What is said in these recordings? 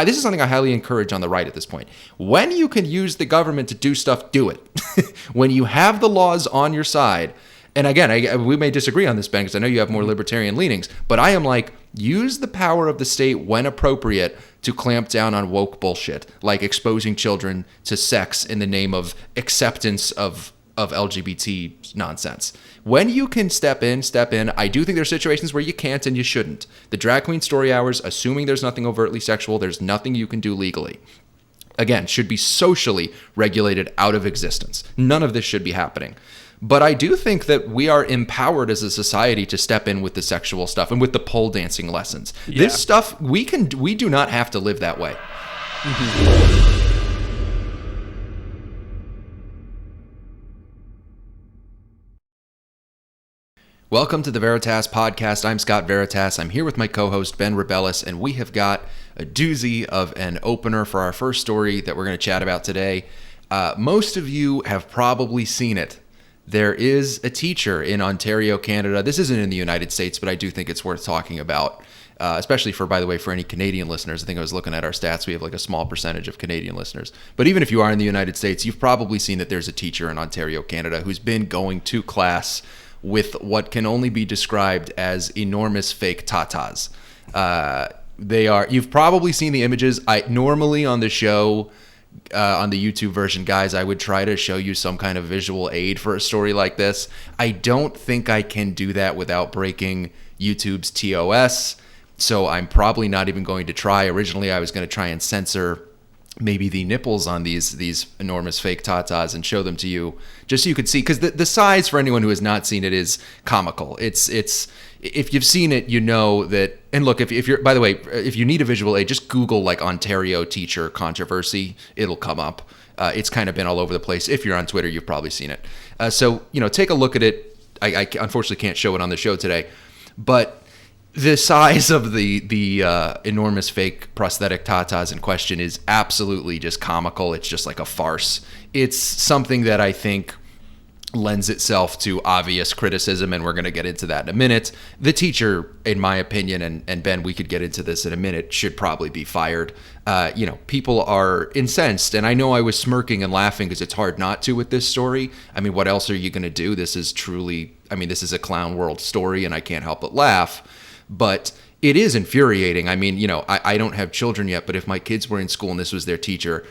this is something I highly encourage on the right at this point. When you can use the government to do stuff, do it. When you have the laws on your side, and again, we may disagree on this, Ben, because I know you have more libertarian leanings, but I am like, use the power of the state when appropriate to clamp down on woke bullshit, like exposing children to sex in the name of acceptance of LGBT nonsense. When you can step in. I do think there are situations where you can't and you shouldn't. The drag queen story hours, assuming there's nothing overtly sexual, there's nothing you can do legally. Again, should be socially regulated out of existence. None of this should be happening. But I do think that we are empowered as a society to step in with the sexual stuff and with the pole dancing lessons. Yeah. This stuff, we do not have to live that way. Mm-hmm. Welcome to the Veritas Podcast. I'm Scott Veritas. I'm here with my co-host, Ben Rebellis, and we have got a doozy of an opener for our first story that we're going to chat about today. Most of you have probably seen it. There is a teacher in Ontario, Canada. This isn't in the United States, but I do think it's worth talking about, especially for any Canadian listeners. I think I was looking at our stats. We have like a small percentage of Canadian listeners. But even if you are in the United States, you've probably seen that there's a teacher in Ontario, Canada, who's been going to class with what can only be described as enormous fake tatas. You've probably seen the images. Normally on the show, on the YouTube version, guys, I would try to show you some kind of visual aid for a story like this. I don't think I can do that without breaking YouTube's TOS, so I'm probably not even going to try. Originally, I was going to try and censor maybe the nipples on these enormous fake tatas and show them to you just so you could see, because the size, for anyone who has not seen it, is comical. It's if you've seen it, you know that. And look, if you're, by the way, if you need a visual aid, just Google like Ontario teacher controversy. It'll come up. It's kind of been all over the place. If you're on Twitter, you've probably seen it. So take a look at it. I unfortunately can't show it on the show today, but the size of the enormous fake prosthetic tatas in question is absolutely just comical. It's just like a farce. It's something that I think lends itself to obvious criticism, and we're going to get into that in a minute. The teacher, in my opinion, and Ben, we could get into this in a minute, should probably be fired. People are incensed, and I know I was smirking and laughing because it's hard not to with this story. I mean, what else are you going to do? This is a clown world story, and I can't help but laugh. But it is infuriating. I mean, I don't have children yet, but if my kids were in school and this was their teacher,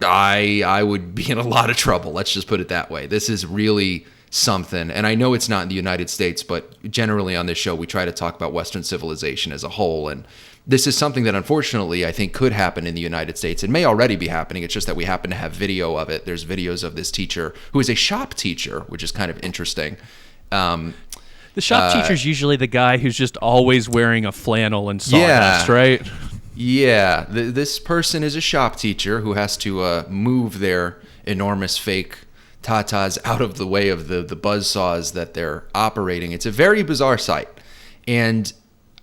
I would be in a lot of trouble. Let's just put it that way. This is really something. And I know it's not in the United States, but generally on this show, we try to talk about Western civilization as a whole. And this is something that unfortunately I think could happen in the United States. It may already be happening. It's just that we happen to have video of it. There's videos of this teacher who is a shop teacher, which is kind of interesting. The shop teacher's usually the guy who's just always wearing a flannel and sawdust, right? Yeah. This person is a shop teacher who has to move their enormous fake tatas out of the way of the buzzsaws that they're operating. It's a very bizarre sight. And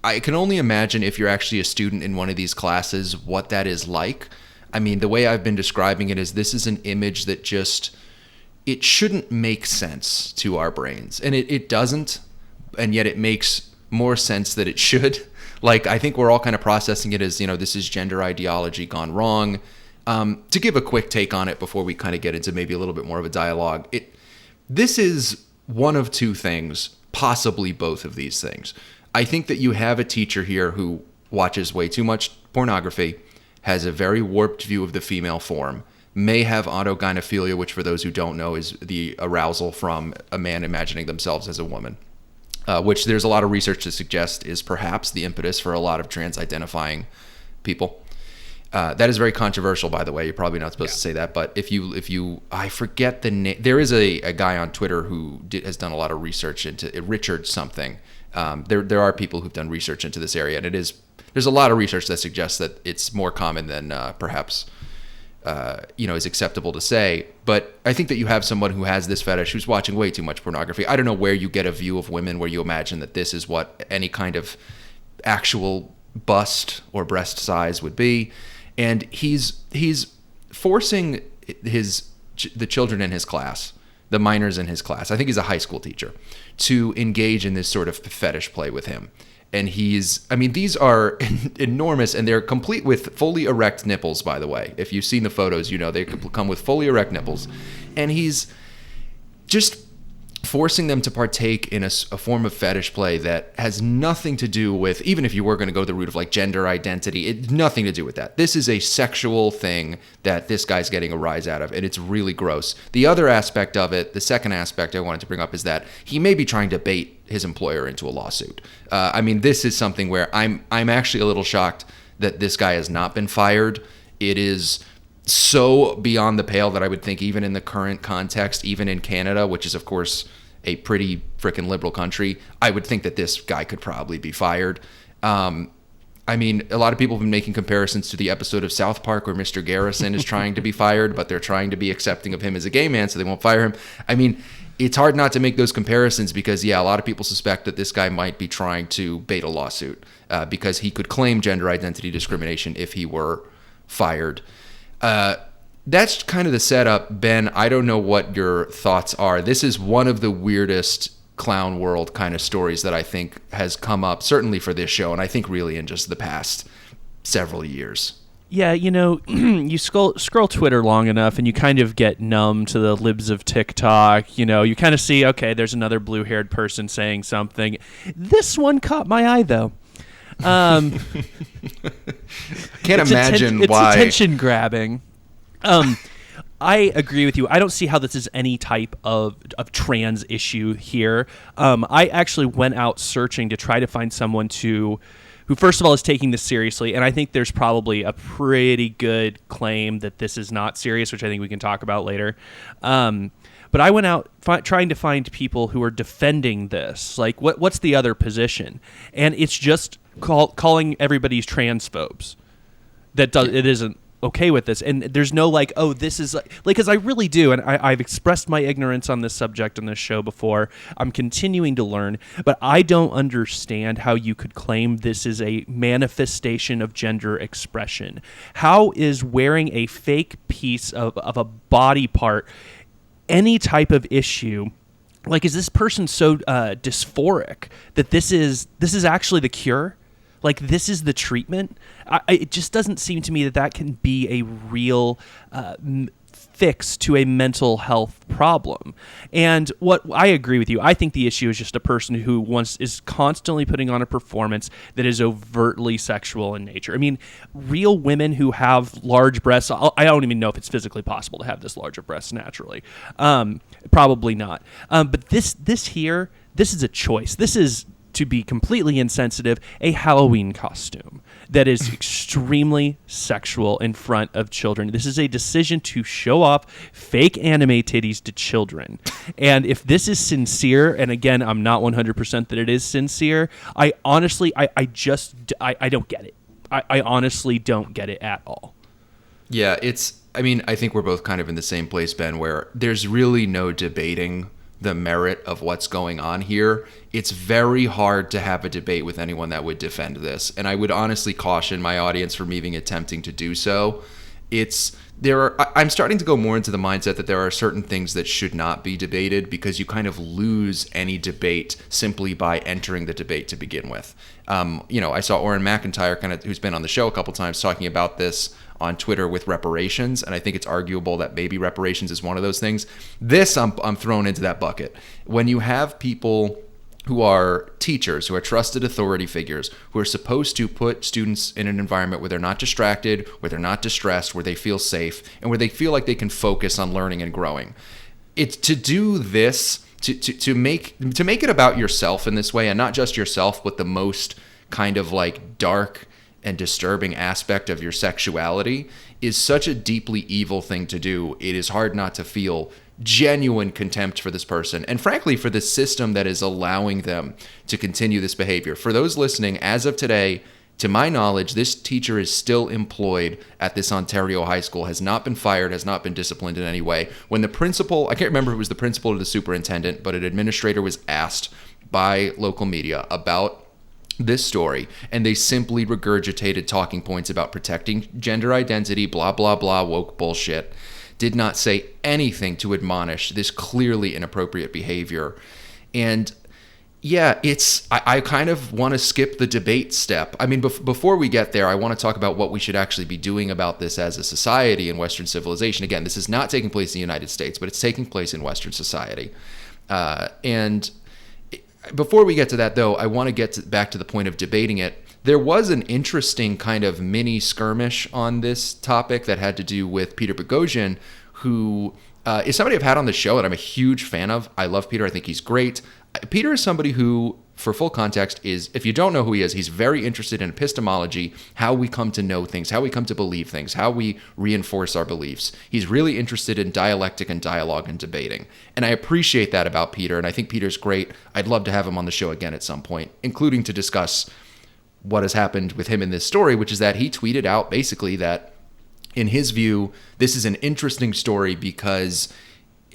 I can only imagine, if you're actually a student in one of these classes, what that is like. I mean, the way I've been describing it is this is an image that just, it shouldn't make sense to our brains. And it doesn't. And yet it makes more sense that it should. Like, I think we're all kind of processing it as, this is gender ideology gone wrong. To give a quick take on it before we kind of get into maybe a little bit more of a dialogue, this is one of two things, possibly both of these things. I think that you have a teacher here who watches way too much pornography, has a very warped view of the female form, may have autogynephilia, which for those who don't know is the arousal from a man imagining themselves as a woman. Which there's a lot of research to suggest is perhaps the impetus for a lot of trans-identifying people. That is very controversial, by the way. You're probably not supposed to say that, but if you, I forget the name. There is a guy on Twitter who has done a lot of research into it, Richard something. There are people who've done research into this area, and there's a lot of research that suggests that it's more common than perhaps is acceptable to say. But I think that you have someone who has this fetish, who's watching way too much pornography. I don't know where you get a view of women where you imagine that this is what any kind of actual bust or breast size would be. And he's forcing the children in his class, the minors in his class, I think he's a high school teacher, to engage in this sort of fetish play with him. And these are enormous, and they're complete with fully erect nipples, by the way. If you've seen the photos, you know they come with fully erect nipples. And he's just forcing them to partake in a form of fetish play that has nothing to do with, even if you were going to go the route of like gender identity, nothing to do with that. This is a sexual thing that this guy's getting a rise out of, and it's really gross. The other aspect of it, the second aspect I wanted to bring up, is that he may be trying to bait his employer into a lawsuit. This is something where I'm actually a little shocked that this guy has not been fired. It is so beyond the pale that I would think even in the current context, even in Canada, which is of course a pretty freaking liberal country, I would think that this guy could probably be fired. A lot of people have been making comparisons to the episode of South Park where Mr. Garrison is trying to be fired, but they're trying to be accepting of him as a gay man, so they won't fire him. It's hard not to make those comparisons because, a lot of people suspect that this guy might be trying to bait a lawsuit because he could claim gender identity discrimination if he were fired. That's kind of the setup. Ben, I don't know what your thoughts are. This is one of the weirdest clown world kind of stories that I think has come up, certainly for this show, and I think really in just the past several years. Yeah, you scroll Twitter long enough and you kind of get numb to the libs of TikTok. You kind of see, okay, there's another blue-haired person saying something. This one caught my eye, though. Can't imagine why. It's attention grabbing. I agree with you. I don't see how this is any type of trans issue here. I actually went out searching to try to find someone who first of all is taking this seriously, and I think there's probably a pretty good claim that this is not serious, which I think we can talk about later. But I went out trying to find people who are defending this. Like, what's the other position? And it's just calling everybody's transphobes. It isn't okay with this, and there's no this is because I really do, and I've expressed my ignorance on this subject on this show before. I'm continuing to learn, but I don't understand how you could claim this is a manifestation of gender expression. How is wearing a fake piece of a body part any type of issue? Like, is this person so dysphoric that this is actually the cure? Like, this is the treatment? It just doesn't seem to me that can be a real fix to a mental health problem. And what I agree with you, I think the issue is just a person who is constantly putting on a performance that is overtly sexual in nature. Real women who have large breasts, I don't even know if it's physically possible to have this large of breasts naturally. Probably not. But this is a choice. This is, to be completely insensitive, a Halloween costume that is extremely sexual in front of children. This is a decision to show off fake anime titties to children. And if this is sincere, and again, I'm not 100% that it is sincere, I honestly, I don't get it. I honestly don't get it at all. Yeah, I think we're both kind of in the same place, Ben, where there's really no debating the merit of what's going on here. It's very hard to have a debate with anyone that would defend this, and I would honestly caution my audience from even attempting to do so. I'm starting to go more into the mindset that there are certain things that should not be debated because you kind of lose any debate simply by entering the debate to begin with. I saw Oren McIntyre, who's been on the show a couple times, talking about this on Twitter with reparations, and I think it's arguable that maybe reparations is one of those things. This I'm thrown into that bucket. When you have people who are teachers, who are trusted authority figures, who are supposed to put students in an environment where they're not distracted, where they're not distressed, where they feel safe, and where they feel like they can focus on learning and growing. It's to do this, to make it about yourself in this way, and not just yourself, but the most kind of dark and disturbing aspect of your sexuality, is such a deeply evil thing to do. It is hard not to feel genuine contempt for this person, and frankly for the system that is allowing them to continue this behavior. For those listening, as of today, to my knowledge, this teacher is still employed at this Ontario high school, has not been fired, has not been disciplined in any way. When the principal, I can't remember if it was the principal or the superintendent, but an administrator was asked by local media about this story, and they simply regurgitated talking points about protecting gender identity, blah, blah, blah, woke bullshit. Did not say anything to admonish this clearly inappropriate behavior. And Yeah, I kind of want to skip the debate step. I mean, before we get there, I want to talk about what we should actually be doing about this as a society in Western civilization. Again, this is not taking place in the United States, but it's taking place in Western society. And before we get to that, though, I want to get back to the point of debating it. There was an interesting kind of mini skirmish on this topic that had to do with Peter Boghossian, who is somebody I've had on the show that I'm a huge fan of. I love Peter. I think he's great. Peter is somebody who, for full context, is, if you don't know who he is, he's very interested in epistemology, how we come to know things, how we come to believe things, how we reinforce our beliefs. He's really interested in dialectic and dialogue and debating. And I appreciate that about Peter, and I think Peter's great. I'd love to have him on the show again at some point, including to discuss what has happened with him in this story, which is that he tweeted out basically that, in his view, this is an interesting story because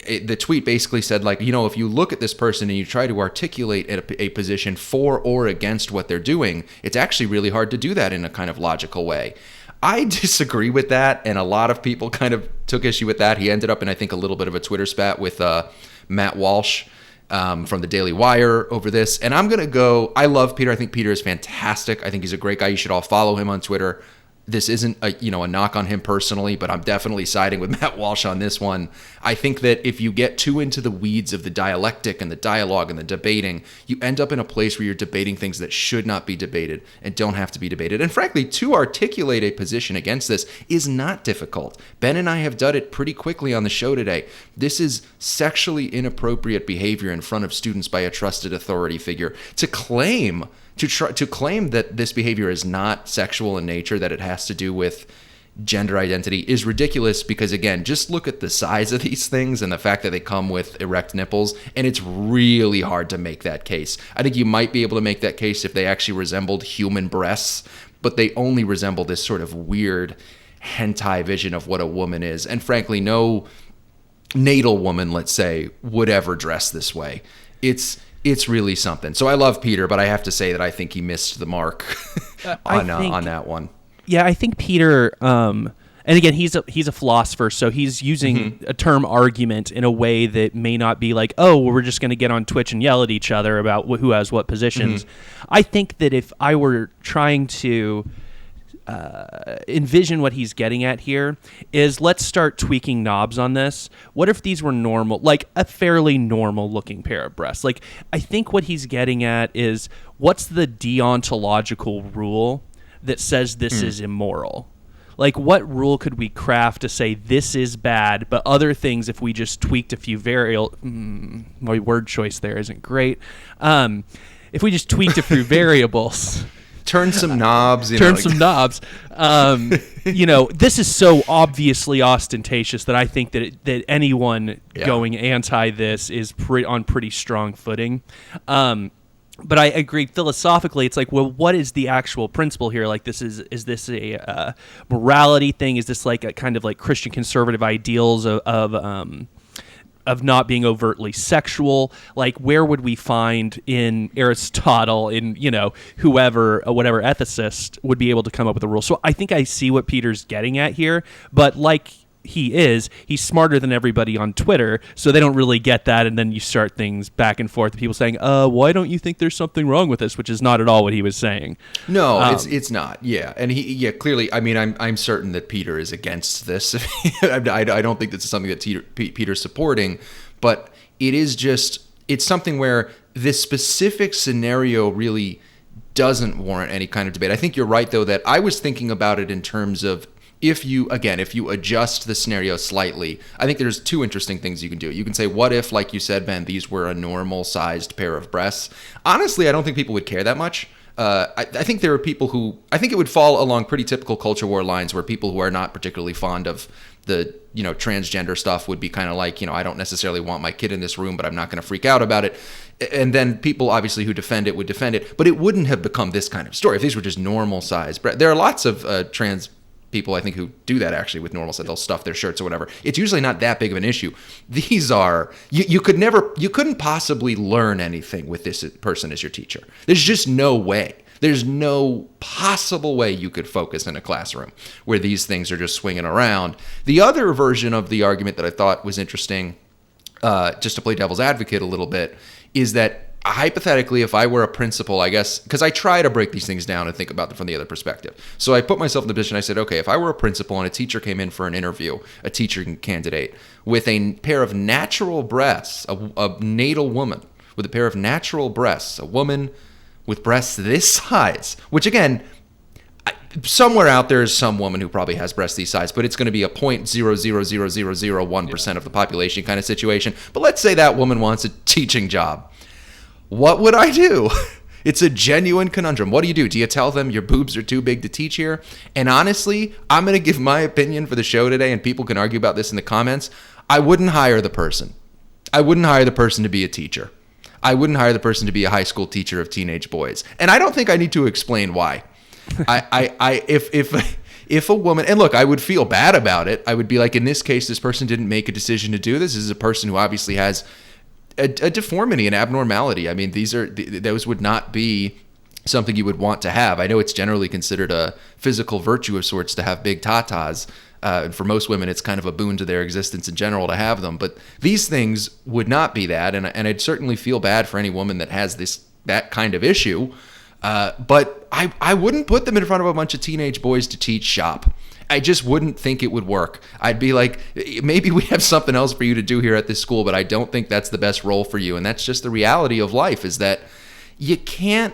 the tweet basically said, like, if you look at this person and you try to articulate a position for or against what they're doing, it's actually really hard to do that in a kind of logical way. I disagree with that, and a lot of people kind of took issue with that. He ended up in, I think, a little bit of a Twitter spat with Matt Walsh from the Daily Wire over this. And I'm going to go, I love Peter. I think Peter is fantastic. I think he's a great guy. You should all follow him on Twitter. This isn't a knock on him personally, but I'm definitely siding with Matt Walsh on this one. I think that if you get too into the weeds of the dialectic and the dialogue and the debating, you end up in a place where you're debating things that should not be debated and don't have to be debated. And frankly, to articulate a position against this is not difficult. Ben and I have done it pretty quickly on the show today. This is sexually inappropriate behavior in front of students by a trusted authority figure. To claim that this behavior is not sexual in nature, that it has to do with gender identity, is ridiculous because, again, just look at the size of these things and the fact that they come with erect nipples, and it's really hard to make that case. I think you might be able to make that case if they actually resembled human breasts, but they only resemble this sort of weird hentai vision of what a woman is. And frankly, no natal woman, let's say, would ever dress this way. It's really something. So I love Peter, but I have to say that I think he missed the mark on that one. Yeah, I think Peter, and again, he's a philosopher, so he's using a term argument in a way that may not be like, oh, well, we're just going to get on Twitch and yell at each other about who has what positions. I think that if I were trying to envision what he's getting at here is, let's start tweaking knobs on this. What if these were normal, like a fairly normal looking pair of breasts? Like, I think what he's getting at is, what's the deontological rule that says this is immoral? Like, what rule could we craft to say this is bad, but other things, if we just tweaked a few my word choice there isn't great. If we just tweaked a few variables, turn some knobs. Some knobs. This is so obviously ostentatious that I think that anyone going anti this is on pretty strong footing. But I agree philosophically. It's like, well, what is the actual principle here? Like, is this a morality thing? Is this like a kind of like Christian conservative ideals of not being overtly sexual? Like, where would we find in Aristotle, in whoever, whatever ethicist would be able to come up with a rule? So I think I see what Peter's getting at here, but like he's smarter than everybody on Twitter, so they don't really get that, and then you start things back and forth, people saying, why don't you think there's something wrong with this, which is not at all what he was saying. No, it's not. Yeah. And he clearly, I mean, I'm certain that Peter is against this. I don't think this is something that Peter's supporting, but it's something where this specific scenario really doesn't warrant any kind of debate. I think you're right, though, that I was thinking about it in terms of, if you adjust the scenario slightly, I think there's two interesting things you can do. You can say, what if, like you said, Ben, these were a normal-sized pair of breasts? Honestly, I don't think people would care that much. I think there are people I think it would fall along pretty typical culture war lines, where people who are not particularly fond of the, transgender stuff would be kind of like, I don't necessarily want my kid in this room, but I'm not going to freak out about it. And then people, obviously, who defend it would defend it, but it wouldn't have become this kind of story if these were just normal-sized breasts. There are lots of trans people, I think, who do that actually with normal size. They'll stuff their shirts or whatever. It's usually not that big of an issue. These are, you couldn't possibly learn anything with this person as your teacher. There's just no way. There's no possible way you could focus in a classroom where these things are just swinging around. The other version of the argument that I thought was interesting, just to play devil's advocate a little bit, is that hypothetically, if I were a principal, I guess, because I try to break these things down and think about them from the other perspective. So I put myself in the position, I said, okay, if I were a principal and a teacher came in for an interview, a teacher candidate, with a pair of natural breasts, a natal woman with a pair of natural breasts, a woman with breasts this size, which again, somewhere out there is some woman who probably has breasts these size, but it's going to be a 0.000001% of the population kind of situation. But let's say that woman wants a teaching job. What would I do? It's a genuine conundrum. What do you do? Do you tell them your boobs are too big to teach here? And honestly, I'm going to give my opinion for the show today, and people can argue about this in the comments. I wouldn't hire the person. I wouldn't hire the person to be a teacher. I wouldn't hire the person to be a high school teacher of teenage boys. And I don't think I need to explain why. If a woman, and look, I would feel bad about it. I would be like, in this case, this person didn't make a decision to do this. This is a person who obviously has a deformity, an abnormality. I mean, those would not be something you would want to have. I know it's generally considered a physical virtue of sorts to have big tatas. And for most women, it's kind of a boon to their existence in general to have them. But these things would not be that. And I'd certainly feel bad for any woman that has that kind of issue. But I wouldn't put them in front of a bunch of teenage boys to teach shop. I just wouldn't think it would work. I'd be like, maybe we have something else for you to do here at this school, but I don't think that's the best role for you. And that's just the reality of life, is that you can't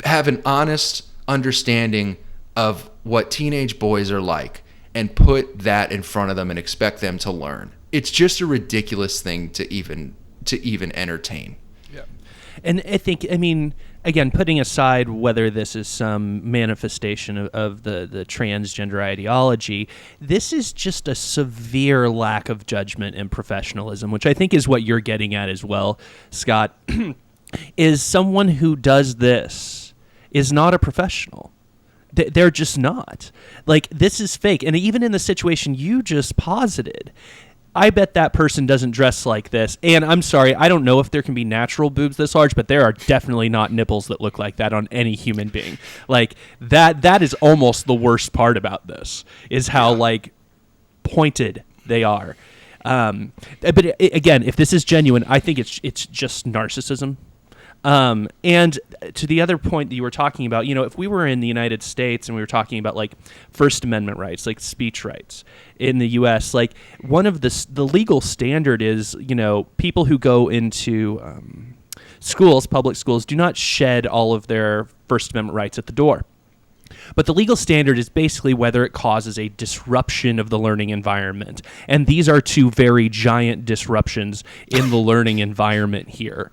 have an honest understanding of what teenage boys are like and put that in front of them and expect them to learn. It's just a ridiculous thing to even entertain. Yeah. And I think, again, putting aside whether this is some manifestation of the transgender ideology, this is just a severe lack of judgment and professionalism, which I think is what you're getting at as well, Scott, is someone who does this is not a professional. They're just not. Like, this is fake. And even in the situation you just posited, I bet that person doesn't dress like this. And I'm sorry, I don't know if there can be natural boobs this large, but there are definitely not nipples that look like that on any human being. Like, that is almost the worst part about this, is how, like, pointed they are. But again, if this is genuine, I think it's just narcissism. And to the other point that you were talking about, if we were in the United States and we were talking about like First Amendment rights, like speech rights in the U.S., like one of the legal standard is, people who go into schools, public schools, do not shed all of their First Amendment rights at the door. But the legal standard is basically whether it causes a disruption of the learning environment. And these are two very giant disruptions in the learning environment here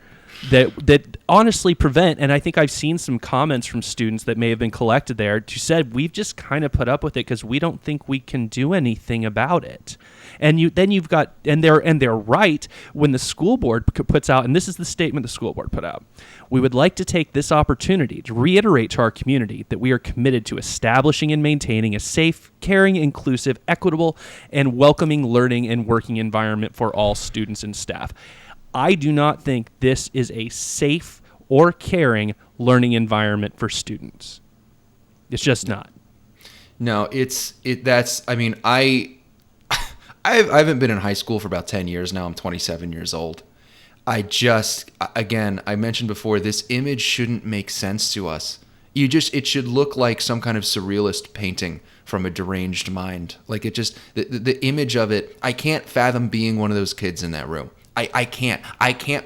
that honestly prevent, and I think I've seen some comments from students that may have been collected there who said, we've just kind of put up with it because we don't think we can do anything about it. And you've got, and they're right, when the school board puts out, and this is the statement the school board put out, we would like to take this opportunity to reiterate to our community that we are committed to establishing and maintaining a safe, caring, inclusive, equitable, and welcoming learning and working environment for all students and staff. I do not think this is a safe or caring learning environment for students. It's just not. No, I haven't been in high school for about 10 years now. I'm 27 years old. I mentioned before, this image shouldn't make sense to us. It should look like some kind of surrealist painting from a deranged mind. Like, it just, the image of it, I can't fathom being one of those kids in that room. I can't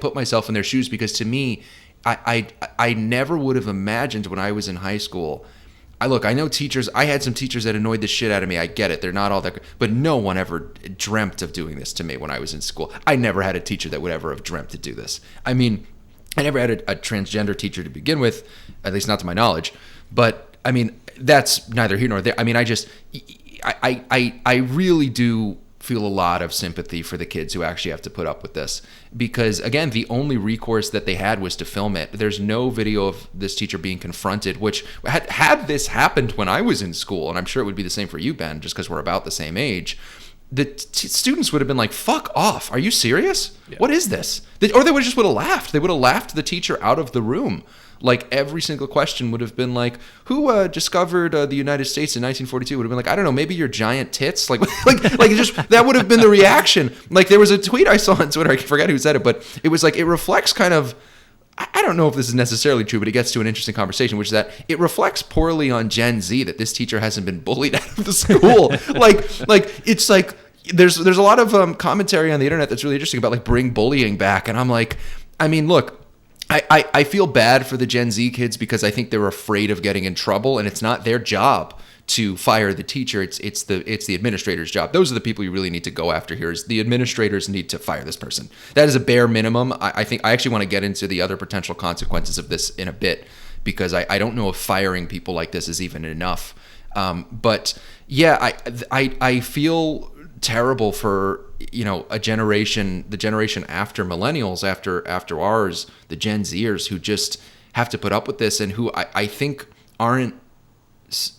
put myself in their shoes, because to me, I never would have imagined when I was in high school. I know teachers, I had some teachers that annoyed the shit out of me. I get it. They're not all that good. But no one ever dreamt of doing this to me when I was in school. I never had a teacher that would ever have dreamt to do this. I never had a transgender teacher to begin with, at least not to my knowledge. But, that's neither here nor there. I really do feel a lot of sympathy for the kids who actually have to put up with this, because again, the only recourse that they had was to film it. There's no video of this teacher being confronted, which had this happened when I was in school, and I'm sure it would be the same for you, Ben, just because we're about the same age, the students would have been like, fuck off, are you serious? Yeah. What is this? Or they would have laughed. They would have laughed the teacher out of the room. Like every single question would have been like, who discovered the United States in 1942? Would have been like, I don't know, maybe your giant tits. Like just that would have been the reaction. Like there was a tweet I saw on Twitter, I forget who said it, but it was like, it reflects kind of, I don't know if this is necessarily true, but it gets to an interesting conversation, which is that it reflects poorly on Gen Z that this teacher hasn't been bullied out of the school. like it's like there's a lot of commentary on the internet that's really interesting about like bring bullying back, and I'm like, I mean, look, I feel bad for the Gen Z kids because I think they're afraid of getting in trouble, and it's not their job to fire the teacher. It's the administrator's job. Those are the people you really need to go after here. Is the administrators need to fire this person. That is a bare minimum. I think I actually want to get into the other potential consequences of this in a bit, because I don't know if firing people like this is even enough. But yeah, I feel terrible for, you know, the generation after millennials, after ours, the Gen Zers, who just have to put up with this, and who I think aren't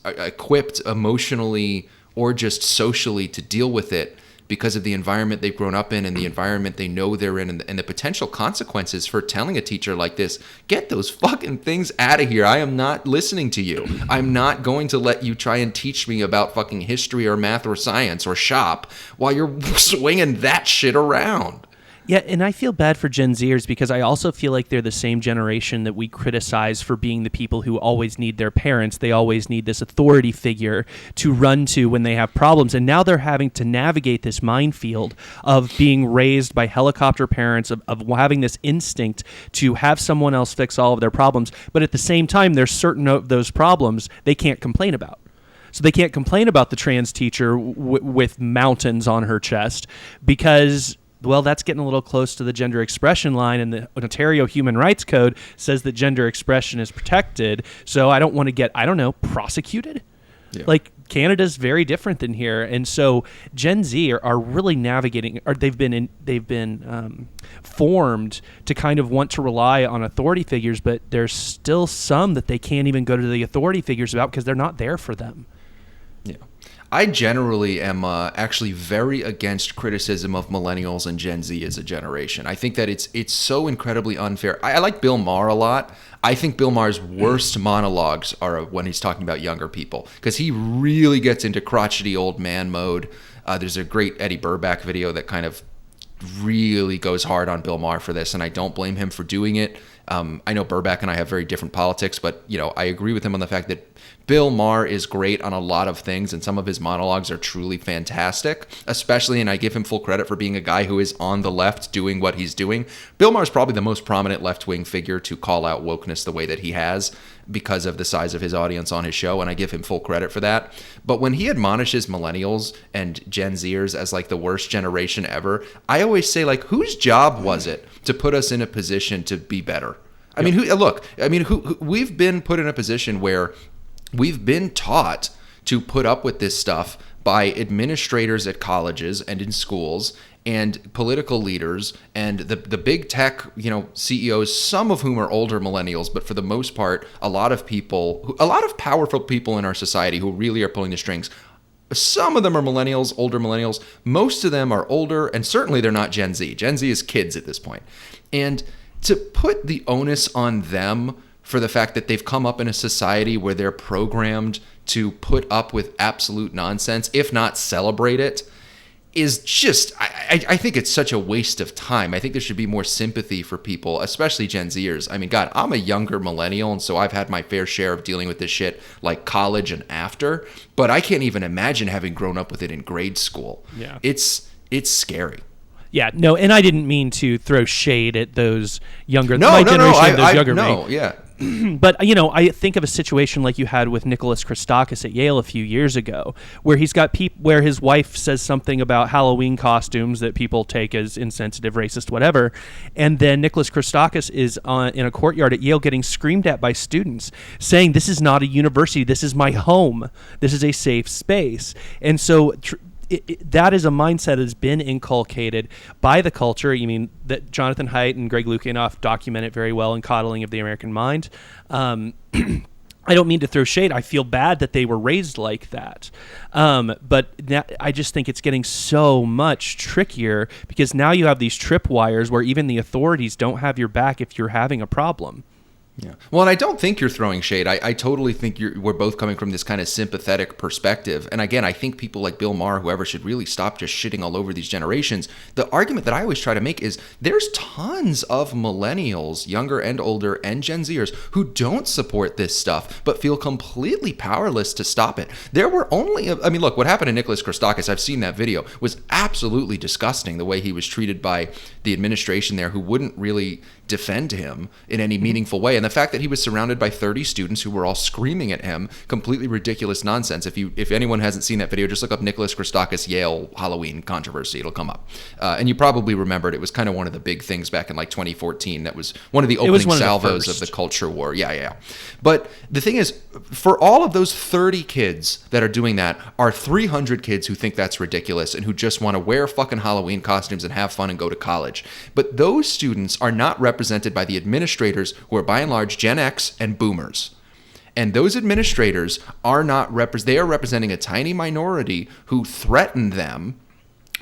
equipped emotionally or just socially to deal with it because of the environment they've grown up in and the environment they know they're in, and the potential consequences for telling a teacher like this, get those fucking things out of here. I am not listening to you. I'm not going to let you try and teach me about fucking history or math or science or shop while you're swinging that shit around. Yeah, and I feel bad for Gen Zers because I also feel like they're the same generation that we criticize for being the people who always need their parents. They always need this authority figure to run to when they have problems. And now they're having to navigate this minefield of being raised by helicopter parents, of having this instinct to have someone else fix all of their problems. But at the same time, there's certain of those problems they can't complain about. So they can't complain about the trans teacher with mountains on her chest because, well, that's getting a little close to the gender expression line, and the Ontario Human Rights Code says that gender expression is protected. So I don't want to get, prosecuted. Yeah. Like Canada's very different than here, and so Gen Z are really navigating, or they've been formed to kind of want to rely on authority figures, but there's still some that they can't even go to the authority figures about because they're not there for them. Yeah. I generally am actually very against criticism of millennials and Gen Z as a generation. I think that it's so incredibly unfair. I like Bill Maher a lot. I think Bill Maher's worst monologues are when he's talking about younger people, because he really gets into crotchety old man mode. There's a great Eddie Burback video that kind of really goes hard on Bill Maher for this, and I don't blame him for doing it. I know Burback and I have very different politics, but I agree with him on the fact that Bill Maher is great on a lot of things, and some of his monologues are truly fantastic, especially, and I give him full credit for being a guy who is on the left doing what he's doing. Bill Maher is probably the most prominent left-wing figure to call out wokeness the way that he has because of the size of his audience on his show, and I give him full credit for that. But when he admonishes millennials and Gen Zers as like the worst generation ever, I always say, like, whose job was it to put us in a position to be better? I mean, we've been put in a position where we've been taught to put up with this stuff by administrators at colleges and in schools and political leaders and the big tech, CEOs, some of whom are older millennials, but for the most part, a lot of powerful people in our society who really are pulling the strings. Some of them are millennials, older millennials. Most of them are older, and certainly they're not Gen Z. Gen Z is kids at this point. And to put the onus on them for the fact that they've come up in a society where they're programmed to put up with absolute nonsense, if not celebrate it, is just, I think it's such a waste of time. I think there should be more sympathy for people, especially Gen Zers. I mean, God, I'm a younger millennial, and so I've had my fair share of dealing with this shit like college and after, but I can't even imagine having grown up with it in grade school. Yeah. It's scary. Yeah, no, and I didn't mean to throw shade at those younger, my generation, those younger me. Yeah. But, I think of a situation like you had with Nicholas Christakis at Yale a few years ago, where he's got where his wife says something about Halloween costumes that people take as insensitive, racist, whatever, and then Nicholas Christakis is in a courtyard at Yale getting screamed at by students, saying, "This is not a university, this is my home, this is a safe space." And so that is a mindset that has been inculcated by the culture. You mean that Jonathan Haidt and Greg Lukianoff document it very well in Coddling of the American Mind. I don't mean to throw shade. I feel bad that they were raised like that. But I just think it's getting so much trickier because now you have these tripwires where even the authorities don't have your back if you're having a problem. Yeah. Well, and I don't think you're throwing shade. I totally think we're both coming from this kind of sympathetic perspective. And again, I think people like Bill Maher, whoever, should really stop just shitting all over these generations. The argument that I always try to make is there's tons of millennials, younger and older, and Gen Zers who don't support this stuff, but feel completely powerless to stop it. There were only, I mean, look, what happened to Nicholas Christakis, I've seen that video, was absolutely disgusting, the way he was treated by the administration there, who wouldn't really defend him in any meaningful way. And the fact that he was surrounded by 30 students who were all screaming at him, completely ridiculous nonsense. If anyone hasn't seen that video, just look up Nicholas Christakis Yale Halloween controversy. It'll come up. And you probably remembered it was kind of one of the big things back in like 2014. That was one of the opening salvos of the culture war. Yeah. But the thing is, for all of those 30 kids that are doing that, are 300 kids who think that's ridiculous and who just want to wear fucking Halloween costumes and have fun and go to college. But those students are not represented by the administrators, who are by and large Gen X and boomers. And those administrators are not they are representing a tiny minority who threaten them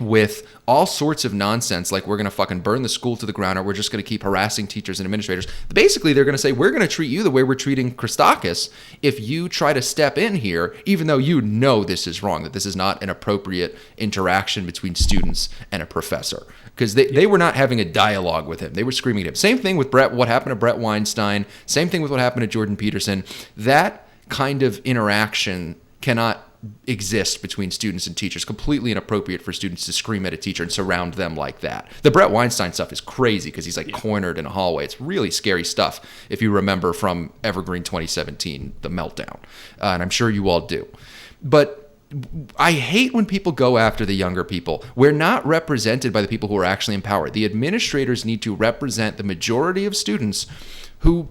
with all sorts of nonsense, like we're going to fucking burn the school to the ground, or we're just going to keep harassing teachers and administrators. Basically, they're going to say, we're going to treat you the way we're treating Christakis if you try to step in here, even though you know this is wrong, that this is not an appropriate interaction between students and a professor. Because they were not having a dialogue with him. They were screaming at him. Same thing with what happened to Brett Weinstein. Same thing with what happened to Jordan Peterson. That kind of interaction cannot exist between students and teachers. Completely inappropriate for students to scream at a teacher and surround them like that. The Brett Weinstein stuff is crazy because he's like cornered in a hallway. It's really scary stuff if you remember from Evergreen 2017, the meltdown. And I'm sure you all do. But I hate when people go after the younger people. We're not represented by the people who are actually in power. The administrators need to represent the majority of students who,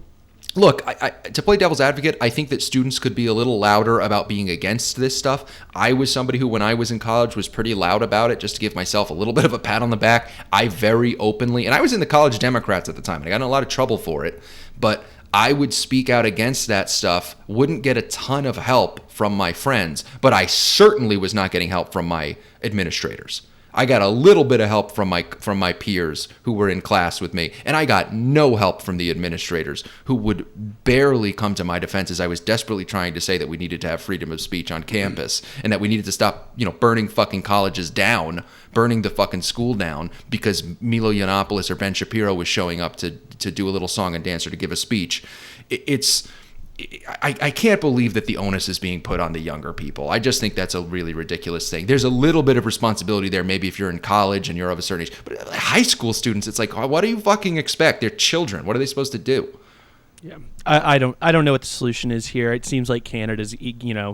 look, to play devil's advocate, I think that students could be a little louder about being against this stuff. I was somebody who, when I was in college, was pretty loud about it, just to give myself a little bit of a pat on the back. I very openly, and I was in the College Democrats at the time, and I got in a lot of trouble for it, but I would speak out against that stuff, wouldn't get a ton of help from my friends, but I certainly was not getting help from my administrators. I got a little bit of help from my peers who were in class with me, and I got no help from the administrators, who would barely come to my defense as I was desperately trying to say that we needed to have freedom of speech on campus and that we needed to stop, burning fucking colleges down, burning the fucking school down because Milo Yiannopoulos or Ben Shapiro was showing up to do a little song and dance or to give a speech. I can't believe that the onus is being put on the younger people. I just think that's a really ridiculous thing. There's a little bit of responsibility there, maybe if you're in college and you're of a certain age. But high school students, it's like, what do you fucking expect? They're children. What are they supposed to do? Yeah, I don't know what the solution is here. It seems like Canada's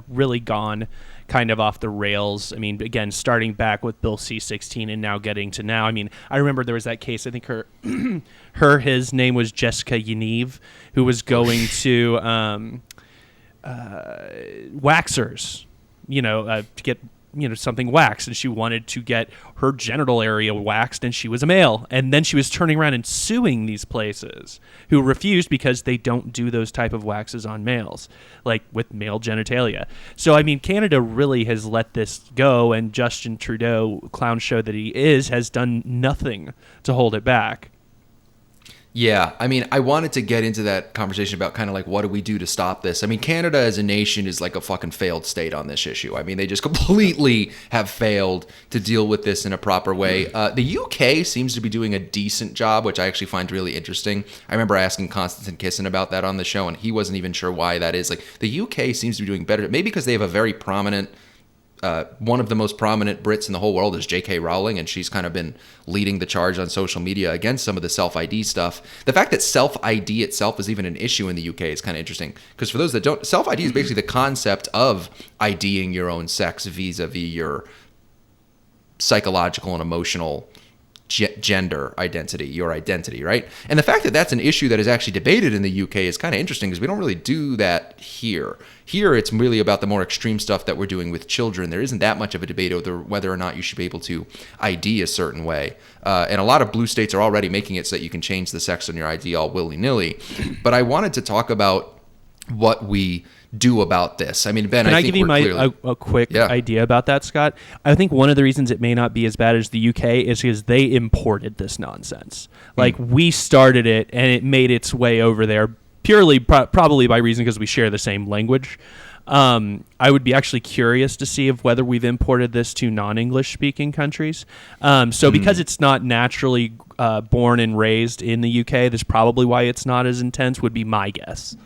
really gone kind of off the rails. I mean, again, starting back with Bill C-16 and now getting to now. I mean, I remember there was that case. I think his name was Jessica Yaniv, who was going to waxers, to get something waxed, and she wanted to get her genital area waxed, and she was a male, and then she was turning around and suing these places who refused because they don't do those type of waxes on males, like with male genitalia. So I mean, Canada really has let this go, and Justin Trudeau, clown show that he is, has done nothing to hold it back. Yeah, I mean, I wanted to get into that conversation about kind of like, what do we do to stop this? I mean, Canada as a nation is like a fucking failed state on this issue. I mean, they just completely have failed to deal with this in a proper way. The UK seems to be doing a decent job, which I actually find really interesting. I remember asking Konstantin Kisin about that on the show, and he wasn't even sure why that is. Like, the UK seems to be doing better, maybe because they have a very prominent one of the most prominent Brits in the whole world is J.K. Rowling, and she's kind of been leading the charge on social media against some of the self-ID stuff. The fact that self-ID itself is even an issue in the UK is kind of interesting, because for those that don't, self-ID is basically the concept of IDing your own sex vis-a-vis your psychological and emotional gender identity, your identity, right? And the fact that that's an issue that is actually debated in the UK is kind of interesting, because we don't really do that here. Here, it's really about the more extreme stuff that we're doing with children. There isn't that much of a debate over whether or not you should be able to ID a certain way. And a lot of blue states are already making it so that you can change the sex on your ID all willy-nilly. But I wanted to talk about what we do about this. I mean, Ben, Can I I think give you we're a quick idea about that, Scott? I think one of the reasons it may not be as bad as the UK is because they imported this nonsense. Like, we started it, and it made its way over there purely probably by reason because we share the same language. I would be actually curious to see if whether we've imported this to non-English speaking countries. Because it's not naturally born and raised in the UK, that's probably why it's not as intense, would be my guess.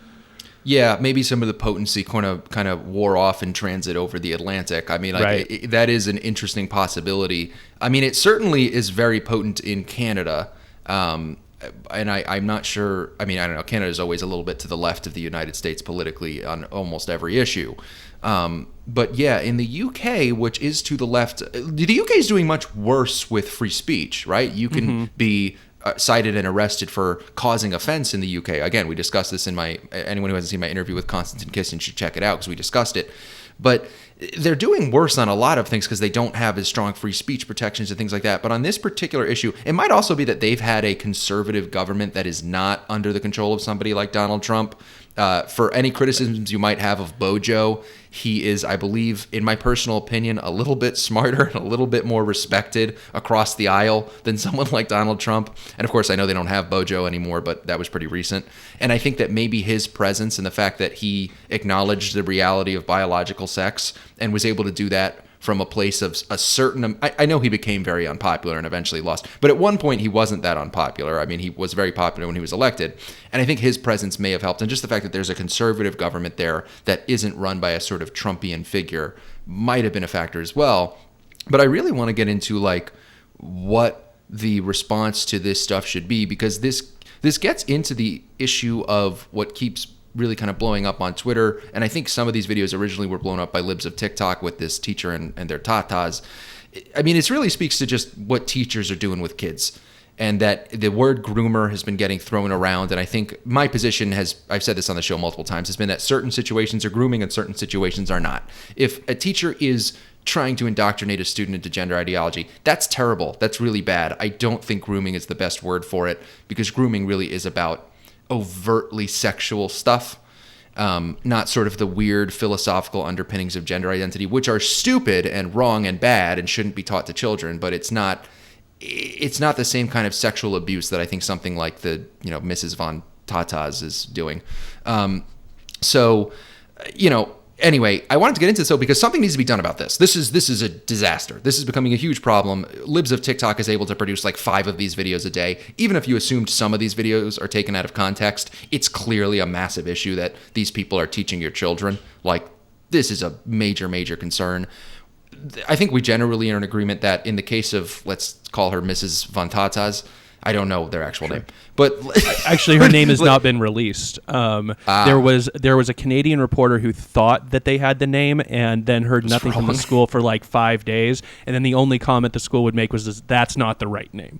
Yeah, maybe some of the potency kind of wore off in transit over the Atlantic. I mean, Right. that is an interesting possibility. I mean, it certainly is very potent in Canada. And I'm not sure. I mean, I don't know. Canada is always a little bit to the left of the United States politically on almost every issue. But yeah, in the UK, which is to the left, the UK is doing much worse with free speech, right? You can be cited and arrested for causing offense in the UK. Again, we discussed this in anyone who hasn't seen my interview with Konstantin Kisin should check it out because we discussed it. But they're doing worse on a lot of things because they don't have as strong free speech protections and things like that. But on this particular issue, it might also be that they've had a conservative government that is not under the control of somebody like Donald Trump. For any criticisms you might have of Bojo, he is, I believe, in my personal opinion, a little bit smarter and a little bit more respected across the aisle than someone like Donald Trump. And of course, I know they don't have Bojo anymore, but that was pretty recent. And I think that maybe his presence and the fact that he acknowledged the reality of biological sex and was able to do that from a place of a certain, I know he became very unpopular and eventually lost, but at one point he wasn't that unpopular. I mean, he was very popular when he was elected, and I think his presence may have helped. And just the fact that there's a conservative government there that isn't run by a sort of Trumpian figure might have been a factor as well. But I really want to get into like what the response to this stuff should be, because this gets into the issue of what keeps really kind of blowing up on Twitter. And I think some of these videos originally were blown up by libs of TikTok with this teacher and their tatas. I mean, it really speaks to just what teachers are doing with kids, and that the word groomer has been getting thrown around. And I think my position I've said this on the show multiple times, has been that certain situations are grooming and certain situations are not. If a teacher is trying to indoctrinate a student into gender ideology, that's terrible. That's really bad. I don't think grooming is the best word for it, because grooming really is about overtly sexual stuff, not sort of the weird philosophical underpinnings of gender identity, which are stupid and wrong and bad and shouldn't be taught to children. But it's not the same kind of sexual abuse that I think something like the Mrs. Von Tatas is doing. Anyway, I wanted to get into this though because something needs to be done about this. This is a disaster. This is becoming a huge problem. Libs of TikTok is able to produce like 5 of these videos a day. Even if you assumed some of these videos are taken out of context, it's clearly a massive issue that these people are teaching your children. Like, this is a major, major concern. I think we generally are in agreement that in the case of, let's call her Mrs. Von Tatas, I don't know their actual name, but actually her name has not been released. There was a Canadian reporter who thought that they had the name and then heard nothing from the school for like 5 days, and then the only comment the school would make was, "That's not the right name."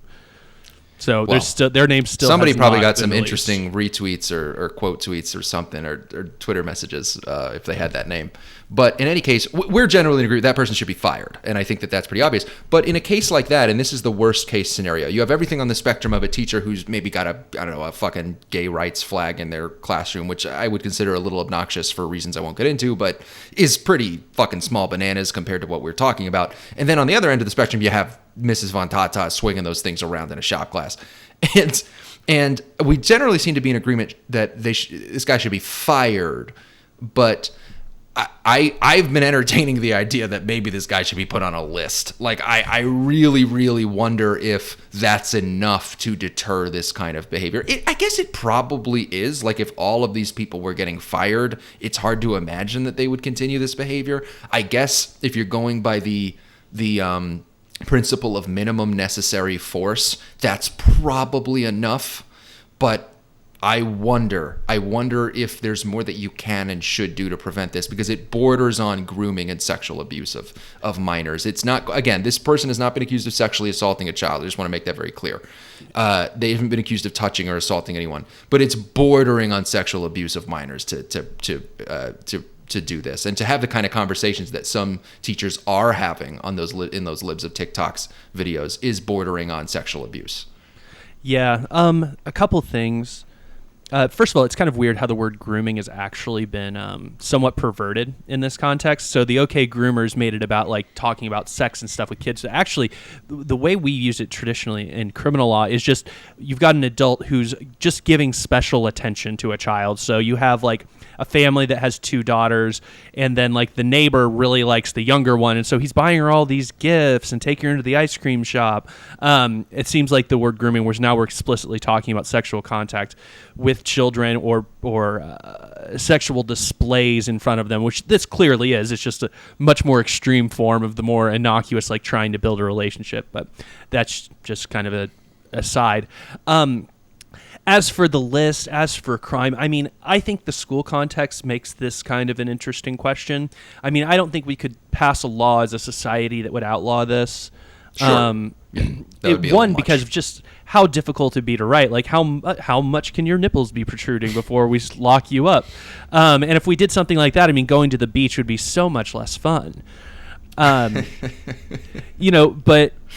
So their name still. Somebody has probably not got been some released. interesting retweets or quote tweets or something, or Twitter messages if they had that name. But in any case, we're generally in agreement that person should be fired, and I think that that's pretty obvious. But in a case like that, and this is the worst case scenario, you have everything on the spectrum of a teacher who's maybe got a fucking gay rights flag in their classroom, which I would consider a little obnoxious for reasons I won't get into, but is pretty fucking small bananas compared to what we're talking about. And then on the other end of the spectrum, you have Mrs. Von Tata swinging those things around in a shop class. And we generally seem to be in agreement that this guy should be fired, but I've been entertaining the idea that maybe this guy should be put on a list. Like, I really, really wonder if that's enough to deter this kind of behavior. I guess it probably is. Like, if all of these people were getting fired, it's hard to imagine that they would continue this behavior. I guess if you're going by the principle of minimum necessary force, that's probably enough. But I wonder if there's more that you can and should do to prevent this, because it borders on grooming and sexual abuse of minors. It's not, again, this person has not been accused of sexually assaulting a child. I just want to make that very clear. They haven't been accused of touching or assaulting anyone, but it's bordering on sexual abuse of minors to do this, and to have the kind of conversations that some teachers are having on in those libs of TikTok's videos is bordering on sexual abuse. Yeah, a couple things. First of all, it's kind of weird how the word grooming has actually been somewhat perverted in this context. So the OK Groomers made it about like talking about sex and stuff with kids. So actually, the way we use it traditionally in criminal law is just you've got an adult who's just giving special attention to a child. So you have like a family that has 2 daughters, and then like the neighbor really likes the younger one, and so he's buying her all these gifts and taking her into the ice cream shop. It seems like the word grooming, whereas now we're explicitly talking about sexual contact with children or sexual displays in front of them, which this clearly is. It's just a much more extreme form of the more innocuous, like trying to build a relationship. But that's just kind of a aside. As for the list, as for crime, I mean, I think the school context makes this kind of an interesting question. I mean, I don't think we could pass a law as a society that would outlaw this. Sure. Because of just how difficult it'd be to write. Like, how much can your nipples be protruding before we lock you up? And if we did something like that, I mean, going to the beach would be so much less fun. But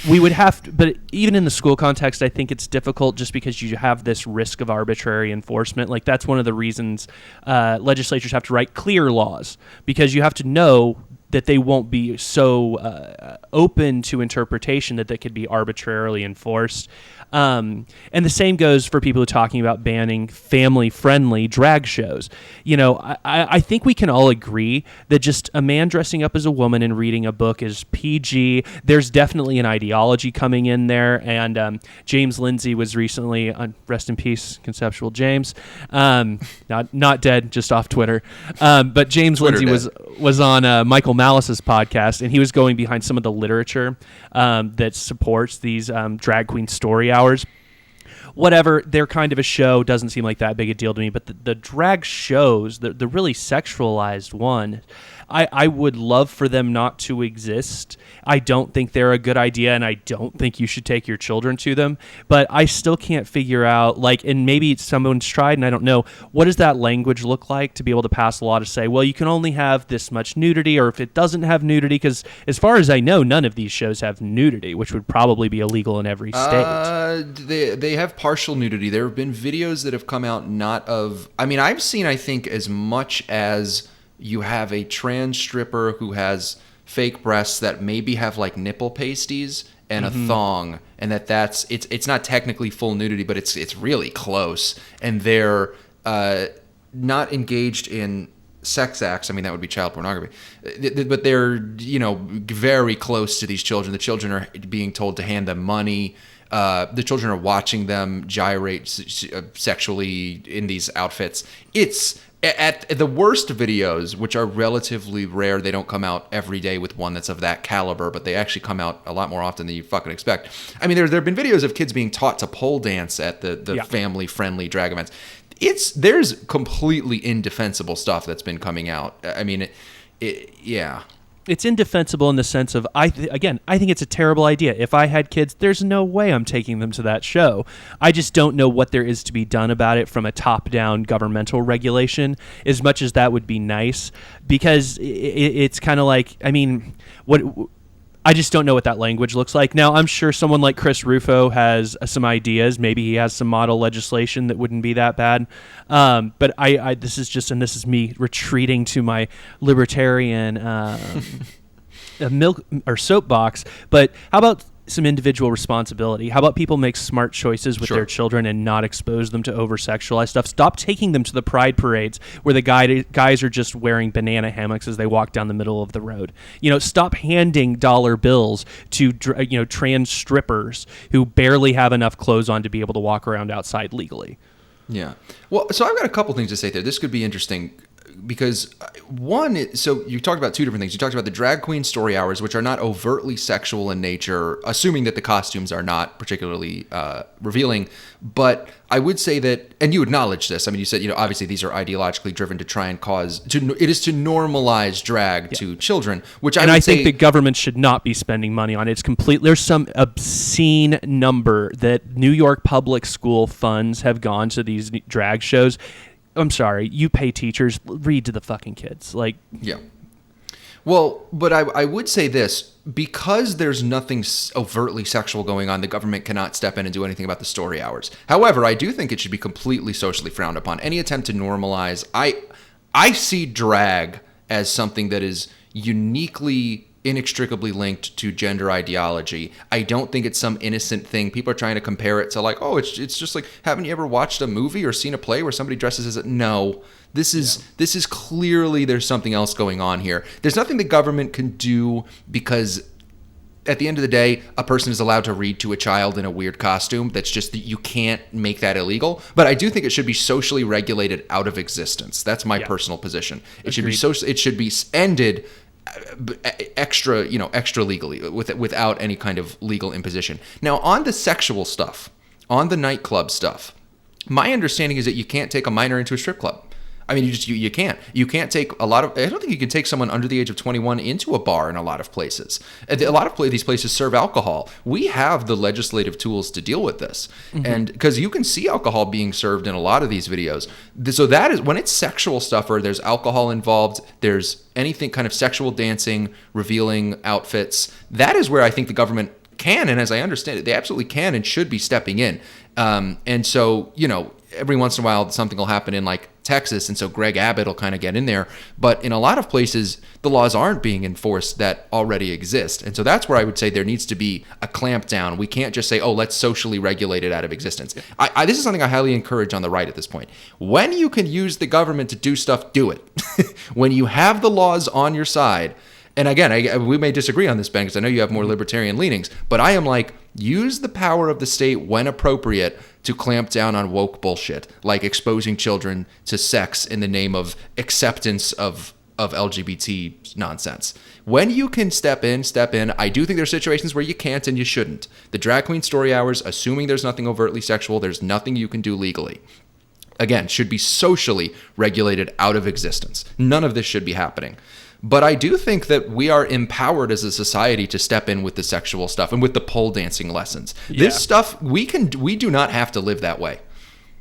we would have to, but even in the school context, I think it's difficult just because you have this risk of arbitrary enforcement. Like, that's one of the reasons legislatures have to write clear laws, because you have to know that they won't be so open to interpretation that they could be arbitrarily enforced. And the same goes for people who are talking about banning family-friendly drag shows. I think we can all agree that just a man dressing up as a woman and reading a book is PG. There's definitely an ideology coming in there, and James Lindsay was recently, rest in peace, Conceptual James, not dead, just off Twitter. But James Lindsay was on Michael Malice's podcast, and he was going behind some of the literature that supports these drag queen story hours. Whatever, they're kind of a show, doesn't seem like that big a deal to me, but the drag shows, the really sexualized one, I would love for them not to exist. I don't think they're a good idea, and I don't think you should take your children to them, but I still can't figure out, like, and maybe someone's tried, and I don't know, what does that language look like to be able to pass a law to say, well, you can only have this much nudity, or if it doesn't have nudity, because as far as I know, none of these shows have nudity, which would probably be illegal in every state. They have partial nudity. There have been videos that have come out I've seen, I think, as much as you have a trans stripper who has fake breasts that maybe have like nipple pasties and a thong, and that's it's not technically full nudity, but it's really close, and they're not engaged in sex acts. I mean, that would be child pornography, but they're very close to these children. The children are being told to hand them money. The children are watching them gyrate sexually in these outfits. It's at the worst videos, which are relatively rare. They don't come out every day with one that's of that caliber, but they actually come out a lot more often than you fucking expect. I mean, there have been videos of kids being taught to pole dance at the family-friendly drag events. There's completely indefensible stuff that's been coming out. I mean, yeah. It's indefensible in the sense of, I think it's a terrible idea. If I had kids, there's no way I'm taking them to that show. I just don't know what there is to be done about it from a top-down governmental regulation, as much as that would be nice, because it's kind of like, I mean, I just don't know what that language looks like. Now, I'm sure someone like Chris Rufo has some ideas. Maybe he has some model legislation that wouldn't be that bad. But this is me retreating to my libertarian milk or soapbox. But how about some individual responsibility? How about people make smart choices with their children and not expose them to over-sexualized stuff? Stop taking them to the pride parades where the guys are just wearing banana hammocks as they walk down the middle of the road. Stop handing dollar bills to trans strippers who barely have enough clothes on to be able to walk around outside legally. Yeah. Well, so I've got a couple things to say there. This could be interesting. Because so you talked about two different things. You talked about the drag queen story hours, which are not overtly sexual in nature, assuming that the costumes are not particularly revealing. But I would say that, and you acknowledge this. I mean, you said, obviously these are ideologically driven to try and it is to normalize drag to children, which I think the government should not be spending money on. It's there's some obscene number that New York public school funds have gone to these drag shows. I'm sorry, you pay teachers, read to the fucking kids. Yeah. Well, but I would say this, because there's nothing overtly sexual going on, the government cannot step in and do anything about the story hours. However, I do think it should be completely socially frowned upon. Any attempt to normalize, I see drag as something that is uniquely inextricably linked to gender ideology. I don't think it's some innocent thing. People are trying to compare it to like, oh, it's just like, haven't you ever watched a movie or seen a play where somebody dresses as a... No. This is clearly, there's something else going on here. There's nothing the government can do, because at the end of the day, a person is allowed to read to a child in a weird costume. That's just that you can't make that illegal. But I do think it should be socially regulated out of existence. That's my personal position. It should be it should be ended extra legally, without any kind of legal imposition. Now, on the sexual stuff, on the nightclub stuff, my understanding is that you can't take a minor into a strip club. I mean, you can't. You can't take I don't think you can take someone under the age of 21 into a bar in a lot of places. A lot of these places serve alcohol. We have the legislative tools to deal with this. Mm-hmm. And because you can see alcohol being served in a lot of these videos. So that is, when it's sexual stuff or there's alcohol involved, there's anything kind of sexual dancing, revealing outfits, that is where I think the government can, and as I understand it, they absolutely can and should be stepping in. And so, every once in a while something will happen in like Texas, and so Greg Abbott will kind of get in there. But in a lot of places, the laws aren't being enforced that already exist. And so that's where I would say there needs to be a clampdown. We can't just say, oh, let's socially regulate it out of existence. This is something I highly encourage on the right at this point. When you can use the government to do stuff, do it. When you have the laws on your side, and again, we may disagree on this, Ben, because I know you have more libertarian leanings, but I am like, use the power of the state when appropriate to clamp down on woke bullshit, like exposing children to sex in the name of acceptance of LGBT nonsense. When you can step in. I do think there are situations where you can't and you shouldn't. The drag queen story hours, assuming there's nothing overtly sexual, there's nothing you can do legally. Again, should be socially regulated out of existence. None of this should be happening. But I do think that we are empowered as a society to step in with the sexual stuff and with the pole dancing lessons. Yeah. This stuff, we do not have to live that way.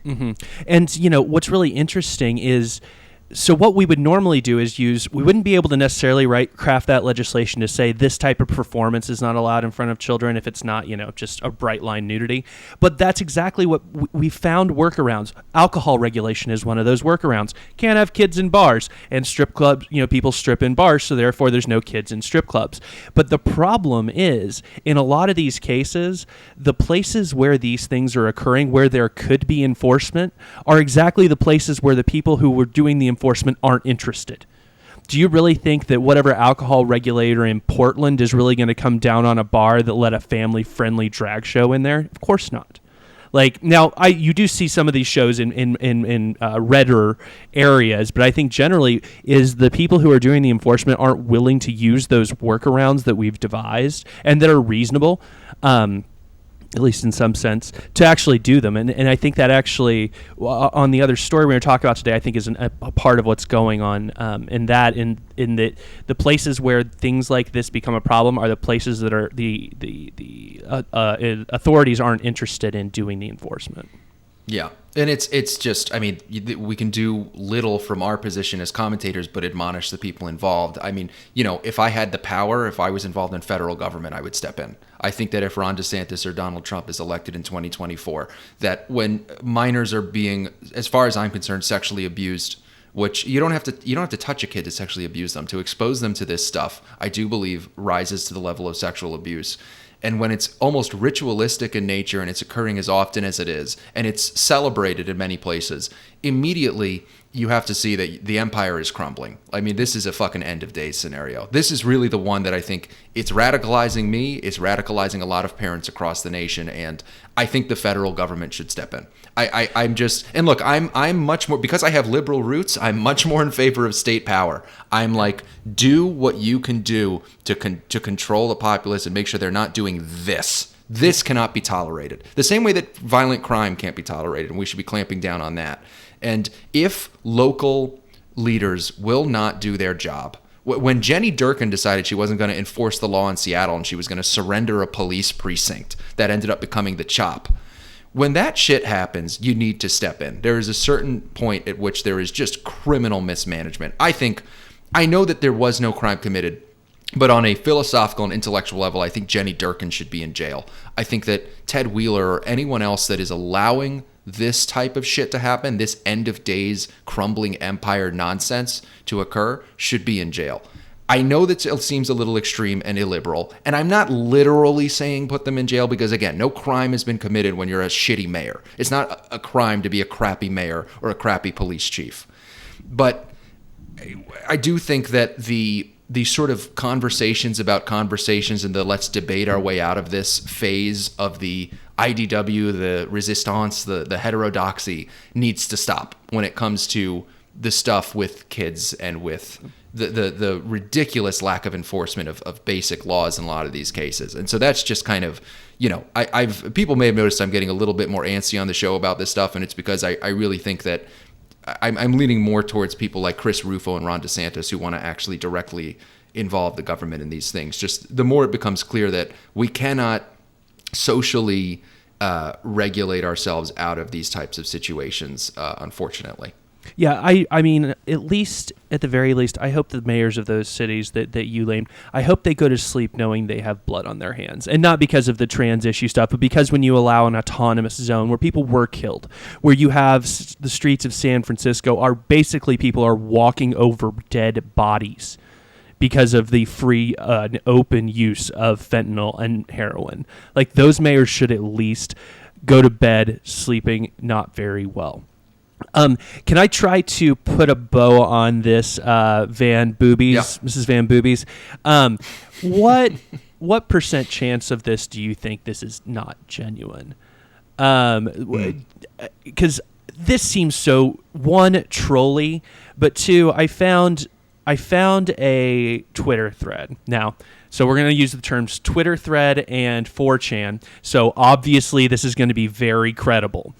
Mm-hmm. And, what's really interesting is, so what we would normally do is we wouldn't be able to necessarily craft that legislation to say this type of performance is not allowed in front of children if it's not, just a bright line nudity. But that's exactly what we found workarounds. Alcohol regulation is one of those workarounds. Can't have kids in bars, and strip clubs, people strip in bars, so therefore there's no kids in strip clubs. But the problem is, in a lot of these cases, the places where these things are occurring, where there could be enforcement, are exactly the places where the people who were doing the enforcement aren't interested. Do you really think that whatever alcohol regulator in Portland is really going to come down on a bar that let a family-friendly drag show in there? Of course not. Like, now, you do see some of these shows in redder areas, but I think generally is the people who are doing the enforcement aren't willing to use those workarounds that we've devised and that are reasonable, at least in some sense, to actually do them. And I think that actually, on the other story we're going to talk about today, I think is a part of what's going on in that the places where things like this become a problem are the places that are the authorities aren't interested in doing the enforcement. Yeah. And it's just, I mean, we can do little from our position as commentators, but admonish the people involved. I mean, if I had the power, if I was involved in federal government, I would step in. I think that if Ron DeSantis or Donald Trump is elected in 2024, that when minors are being, as far as I'm concerned, sexually abused, which you don't have to touch a kid to sexually abuse them, to expose them to this stuff, I do believe rises to the level of sexual abuse. And when it's almost ritualistic in nature and it's occurring as often as it is, and it's celebrated in many places, immediately you have to see that the empire is crumbling. I mean, this is a fucking end of days scenario. This is really the one that I think it's radicalizing me. It's radicalizing a lot of parents across the nation. And I think the federal government should step in. I'm much more, because I have liberal roots, I'm much more in favor of state power. I'm like, do what you can do to control the populace and make sure they're not doing this. This cannot be tolerated. The same way that violent crime can't be tolerated, and we should be clamping down on that. And if local leaders will not do their job, when Jenny Durkin decided she wasn't going to enforce the law in Seattle and she was going to surrender a police precinct that ended up becoming the CHOP, when that shit happens, you need to step in. There is a certain point at which there is just criminal mismanagement. I think I know that there was no crime committed, but on a philosophical and intellectual level, I think Jenny Durkin should be in jail. I think that Ted Wheeler or anyone else that is allowing this type of shit to happen, this end of days crumbling empire nonsense to occur, should be in jail. I know that it seems a little extreme and illiberal, and I'm not literally saying put them in jail because, again, no crime has been committed when you're a shitty mayor. It's not a crime to be a crappy mayor or a crappy police chief. But I do think that the sort of conversations about conversations and the let's debate our way out of this phase of the IDW, the resistance, the heterodoxy needs to stop when it comes to the stuff with kids and with the ridiculous lack of enforcement of basic laws in a lot of these cases. And so that's just kind of, I've people may have noticed I'm getting a little bit more antsy on the show about this stuff, and it's because I really think that I'm leaning more towards people like Chris Rufo and Ron DeSantis who want to actually directly involve the government in these things. Just the more it becomes clear that we cannot socially regulate ourselves out of these types of situations, unfortunately. Yeah, I mean, at the very least, I hope the mayors of those cities that you named, I hope they go to sleep knowing they have blood on their hands. And not because of the trans issue stuff, but because when you allow an autonomous zone where people were killed, where you have the streets of San Francisco are basically people are walking over dead bodies because of the free and open use of fentanyl and heroin. Like, those mayors should at least go to bed sleeping not very well. Can I try to put a bow on this, Van Boobies, Yeah. Mrs. Van Boobies? What percent chance of this do you think this is not genuine? Because this seems so, one, trolly, but two, I found a Twitter thread. Now, so we're going to use the terms Twitter thread and 4chan. So obviously this is going to be very credible.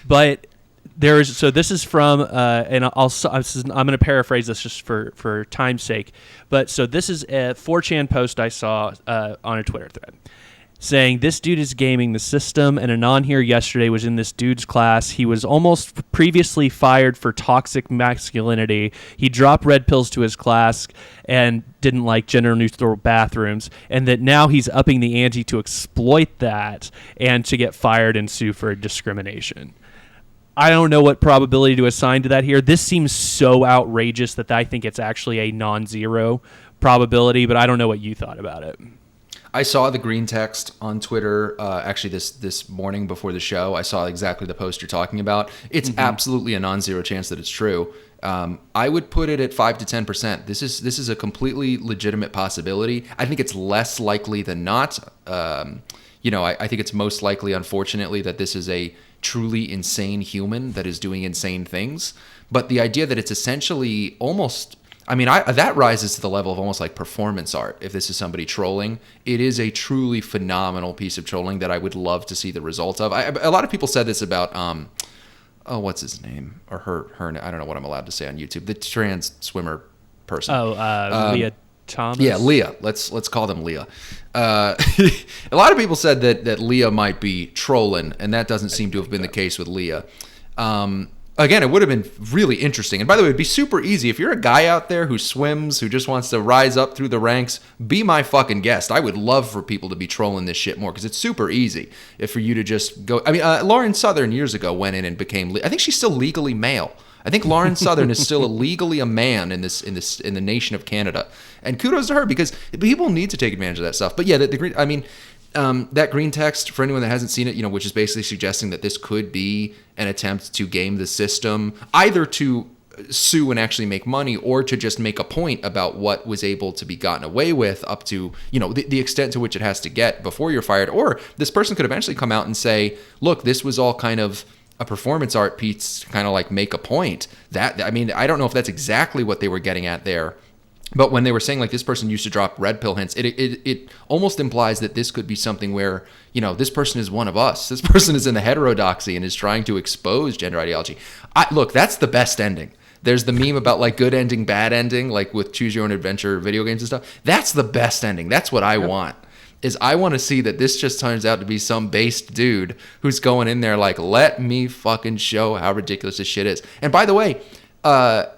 But this is from, and I'm going to paraphrase this just for time's sake. But so this is a 4chan post I saw on a Twitter thread saying, this dude is gaming the system, and Anon here yesterday was in this dude's class. He was almost previously fired for toxic masculinity. He dropped red pills to his class and didn't like gender-neutral bathrooms, and that now he's upping the ante to exploit that and to get fired and sue for discrimination. I don't know what probability to assign to that here. This seems so outrageous that I think it's actually a non-zero probability, but I don't know what you thought about it. I saw the green text on Twitter actually this morning before the show. I saw exactly the post you're talking about. It's absolutely a non-zero chance that it's true. I would put it at 5 to 10%. This is a completely legitimate possibility. I think it's less likely than not. I think it's most likely, unfortunately, that this is a truly insane human that is doing insane things. But the idea that it's essentially almost... that rises to the level of almost like performance art. If this is somebody trolling, it is a truly phenomenal piece of trolling that I would love to see the results of. A lot of people said this about, what's his name? Or her, I don't know what I'm allowed to say on YouTube. The trans swimmer person. Leah Thomas? Yeah, Leah. Let's call them Leah. A lot of people said that Leah might be trolling, and that doesn't seem to have been the case with Leah. Again, it would have been really interesting. And by the way, it'd be super easy. If you're a guy out there who swims, who just wants to rise up through the ranks, be my fucking guest. I would love for people to be trolling this shit more because it's super easy. If for you to just go... Lauren Southern years ago went in and became... I think she's still legally male. I think Lauren Southern is still legally a man in the nation of Canada. And kudos to her because people need to take advantage of that stuff. But yeah, that green text, for anyone that hasn't seen it, which is basically suggesting that this could be an attempt to game the system, either to sue and actually make money or to just make a point about what was able to be gotten away with up to, the extent to which it has to get before you're fired. Or this person could eventually come out and say, look, this was all kind of a performance art piece to kind of like make a point. I don't know if that's exactly what they were getting at there. But when they were saying like this person used to drop red pill hints, it almost implies that this could be something where, this person is one of us. This person is in the heterodoxy and is trying to expose gender ideology. Look, that's the best ending. There's the meme about like good ending, bad ending, like with choose your own adventure video games and stuff. That's the best ending. That's what I want. Is I want to see that this just turns out to be some based dude who's going in there like, let me fucking show how ridiculous this shit is. And by the way,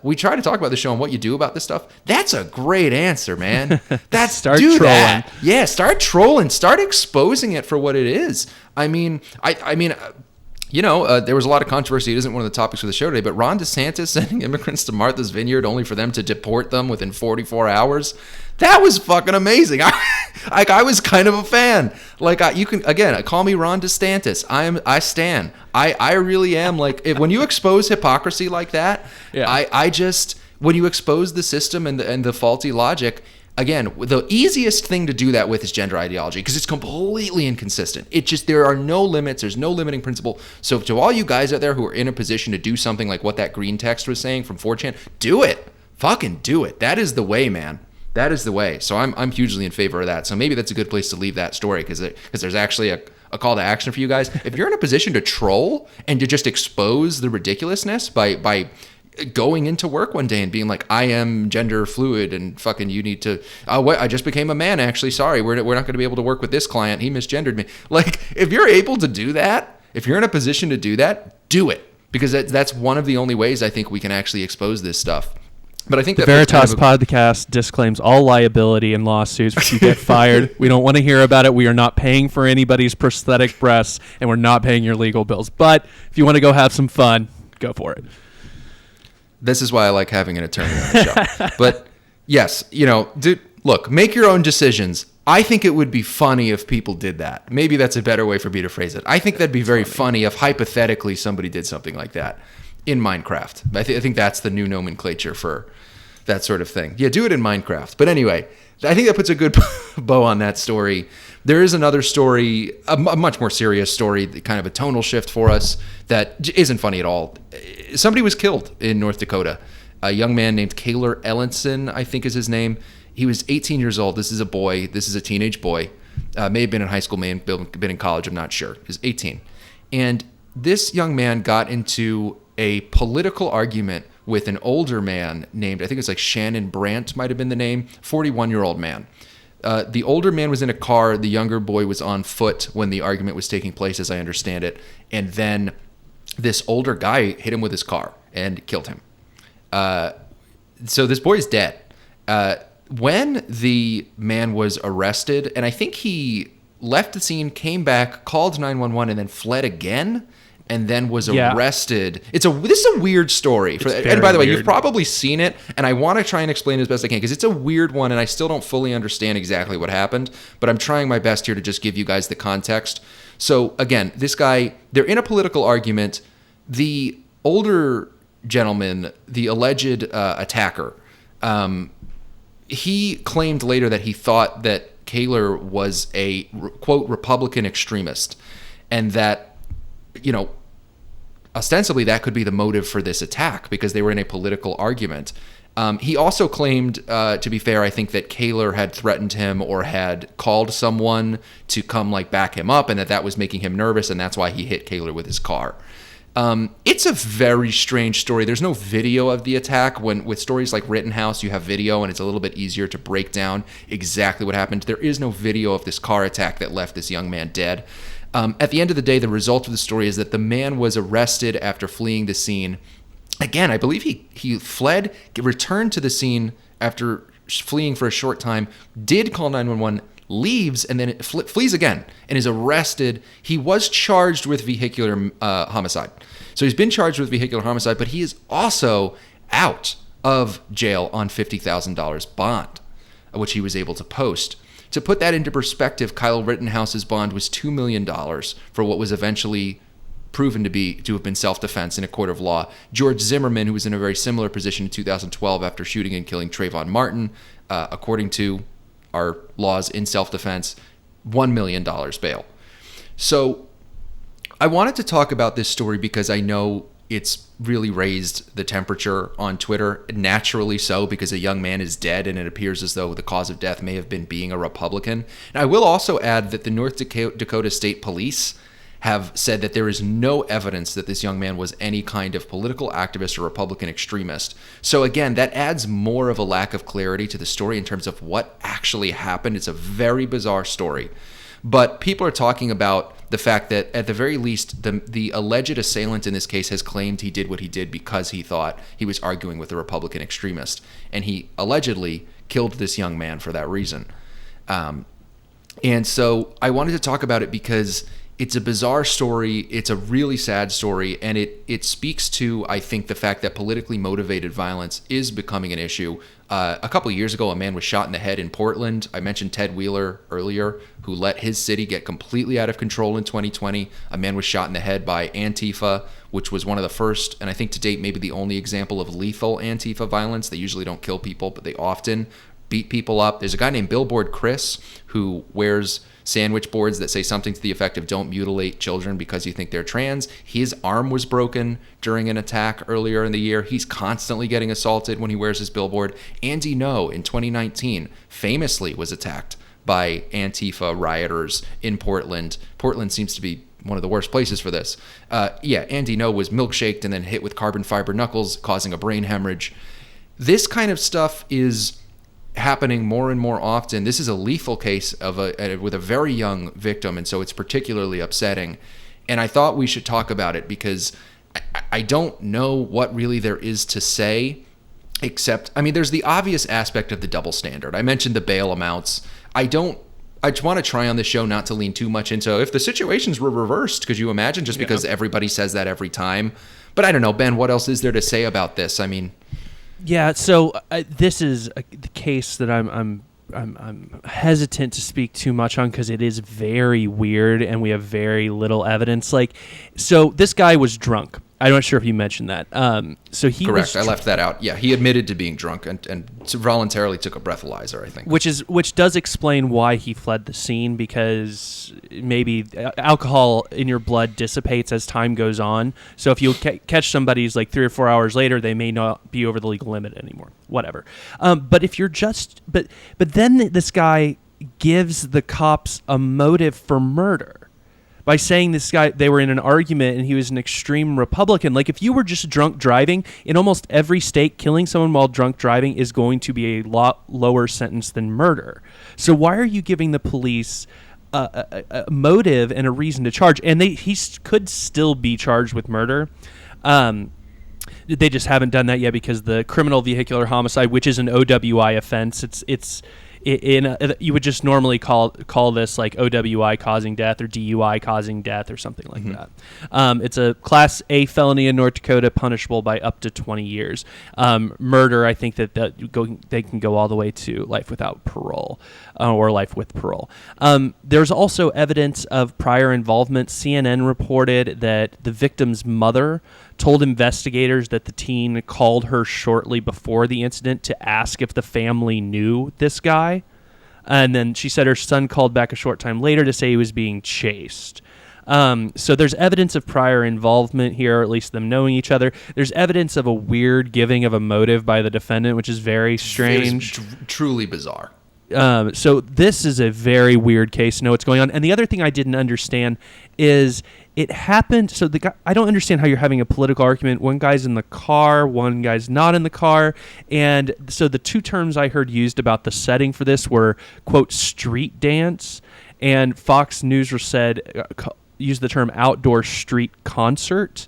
we try to talk about the show and what you do about this stuff. That's a great answer, man. That's Start do trolling. that. Yeah, start trolling. Start exposing it for what it is. I mean, there was a lot of controversy. It isn't one of the topics for the show today, but Ron DeSantis sending immigrants to Martha's Vineyard only for them to deport them within 44 hours. That was fucking amazing. I was kind of a fan. Like, you can, again, call me Ron DeSantis. I stan. I really am. Like, when you expose hypocrisy like that, when you expose the system and the faulty logic, again, the easiest thing to do that with is gender ideology, because it's completely inconsistent. There are no limits. There's no limiting principle. So to all you guys out there who are in a position to do something like what that green text was saying from 4chan, do it. Fucking do it. That is the way, man. That is the way. So I'm hugely in favor of that. So maybe that's a good place to leave that story, because there's actually a call to action for you guys. If you're in a position to troll and to just expose the ridiculousness by going into work one day and being like, I am gender fluid and fucking you need to, I just became a man, actually, sorry, we're not going to be able to work with this client, he misgendered me. Like, if you're able to do that, if you're in a position to do that, do it, because that's one of the only ways I think we can actually expose this stuff. But I think that Veritas Podcast disclaims all liability in lawsuits. If you get fired, we don't want to hear about it. We are not paying for anybody's prosthetic breasts, and we're not paying your legal bills. But if you want to go have some fun, go for it. This is why I like having an attorney on the show. But yes, dude, look, make your own decisions. I think it would be funny if people did that. Maybe that's a better way for me to phrase it. I think that'd be very funny if hypothetically somebody did something like that in Minecraft. I think that's the new nomenclature for that sort of thing. Yeah, do it in Minecraft. But anyway, I think that puts a good bow on that story. There is another story, a much more serious story, kind of a tonal shift for us that isn't funny at all. Somebody was killed in North Dakota. A young man named Caylor Ellingson, I think is his name. He was 18 years old. This is a boy. This is a teenage boy. May have been in high school, may have been in college. I'm not sure. He was 18. And this young man got into a political argument with an older man named, I think it's like Shannon Brandt might have been the name, 41-year-old man. The older man was in a car. The younger boy was on foot when the argument was taking place, as I understand it. And then this older guy hit him with his car and killed him. So this boy is dead. When the man was arrested, and I think he left the scene, came back, called 911, and then fled again, and then was arrested. This is a weird story. And by the way, you've probably seen it, and I want to try and explain it as best I can, because it's a weird one, and I still don't fully understand exactly what happened, but I'm trying my best here to just give you guys the context. So again, this guy, they're in a political argument. The older gentleman, the alleged attacker, he claimed later that he thought that Caylor was a, quote, Republican extremist, and that, ostensibly that could be the motive for this attack because they were in a political argument. He also claimed, to be fair, I think that Caylor had threatened him or had called someone to come back him up, and that was making him nervous, and that's why he hit Caylor with his car. It's a very strange story. There's no video of the attack. With stories like Rittenhouse, you have video, and it's a little bit easier to break down exactly what happened. There is no video of this car attack that left this young man dead. At the end of the day, the result of the story is that the man was arrested after fleeing the scene. Again, I believe he fled, returned to the scene after fleeing for a short time, did call 911, leaves, and then flees again and is arrested. He was charged with vehicular homicide. So he's been charged with vehicular homicide, but he is also out of jail on $50,000 bond, which he was able to post. To put that into perspective, Kyle Rittenhouse's bond was $2 million for what was eventually proven to have been self-defense in a court of law. George Zimmerman, who was in a very similar position in 2012 after shooting and killing Trayvon Martin, according to our laws in self-defense, $1 million bail. So I wanted to talk about this story because I know it's really raised the temperature on Twitter, naturally so, because a young man is dead and it appears as though the cause of death may have been being a Republican. And I will also add that the North Dakota State Police have said that there is no evidence that this young man was any kind of political activist or Republican extremist. So again, that adds more of a lack of clarity to the story in terms of what actually happened. It's a very bizarre story. But people are talking about the fact that at the very least, the alleged assailant in this case has claimed he did what he did because he thought he was arguing with a Republican extremist, and he allegedly killed this young man for that reason. And so I wanted to talk about it because it's a bizarre story. It's a really sad story, and it speaks to, I think, the fact that politically motivated violence is becoming an issue. A couple of years ago, a man was shot in the head in Portland. I mentioned Ted Wheeler earlier, who let his city get completely out of control in 2020. A man was shot in the head by Antifa, which was one of the first, and I think to date maybe the only example of lethal Antifa violence. They usually don't kill people, but they often beat people up. There's a guy named Billboard Chris who wears sandwich boards that say something to the effect of "Don't mutilate children because you think they're trans." His arm was broken during an attack earlier in the year. He's constantly getting assaulted when he wears his billboard. Andy No in 2019 famously was attacked by Antifa rioters in Portland. Portland seems to be one of the worst places for this. Andy No was milkshaked and then hit with carbon fiber knuckles, causing a brain hemorrhage. This kind of stuff is happening more and more often. This is a lethal case with a very young victim, and so it's particularly upsetting. And I thought we should talk about it because I don't know what really there is to say, except, there's the obvious aspect of the double standard. I mentioned the bail amounts. I just want to try on the show not to lean too much into if the situations were reversed. Could you imagine? Just because everybody says that every time. But I don't know, Ben, what else is there to say about this? Yeah, so this is the case that I'm hesitant to speak too much on because it is very weird and we have very little evidence. So this guy was drunk. I'm not sure if you mentioned that. So he Correct. I left that out. Yeah, he admitted to being drunk and voluntarily took a breathalyzer, I think. Which does explain why he fled the scene, because maybe alcohol in your blood dissipates as time goes on. So if you catch somebody who's 3 or 4 hours later, they may not be over the legal limit anymore. Whatever. But if you're but then this guy gives the cops a motive for murder by saying they were in an argument and he was an extreme Republican. If you were just drunk driving, in almost every state, killing someone while drunk driving is going to be a lot lower sentence than murder. So why are you giving the police a motive and a reason to charge? And he could still be charged with murder. They just haven't done that yet because the criminal vehicular homicide, which is an OWI offense, you would just normally call this OWI causing death or DUI causing death or something like that. It's a Class A felony in North Dakota, punishable by up to 20 years. Murder, I think that they can go all the way to life without parole or life with parole. There's also evidence of prior involvement. CNN reported that the victim's mother told investigators that the teen called her shortly before the incident to ask if the family knew this guy. And then she said her son called back a short time later to say he was being chased. So there's evidence of prior involvement here, or at least them knowing each other. There's evidence of a weird giving of a motive by the defendant, which is very strange. It is truly bizarre. So this is a very weird case to know what's going on. And the other thing I didn't understand is it happened. So the guy, I don't understand how you're having a political argument. One guy's in the car, one guy's not in the car. And so the two terms I heard used about the setting for this were, quote, street dance. And Fox News used the term outdoor street concert.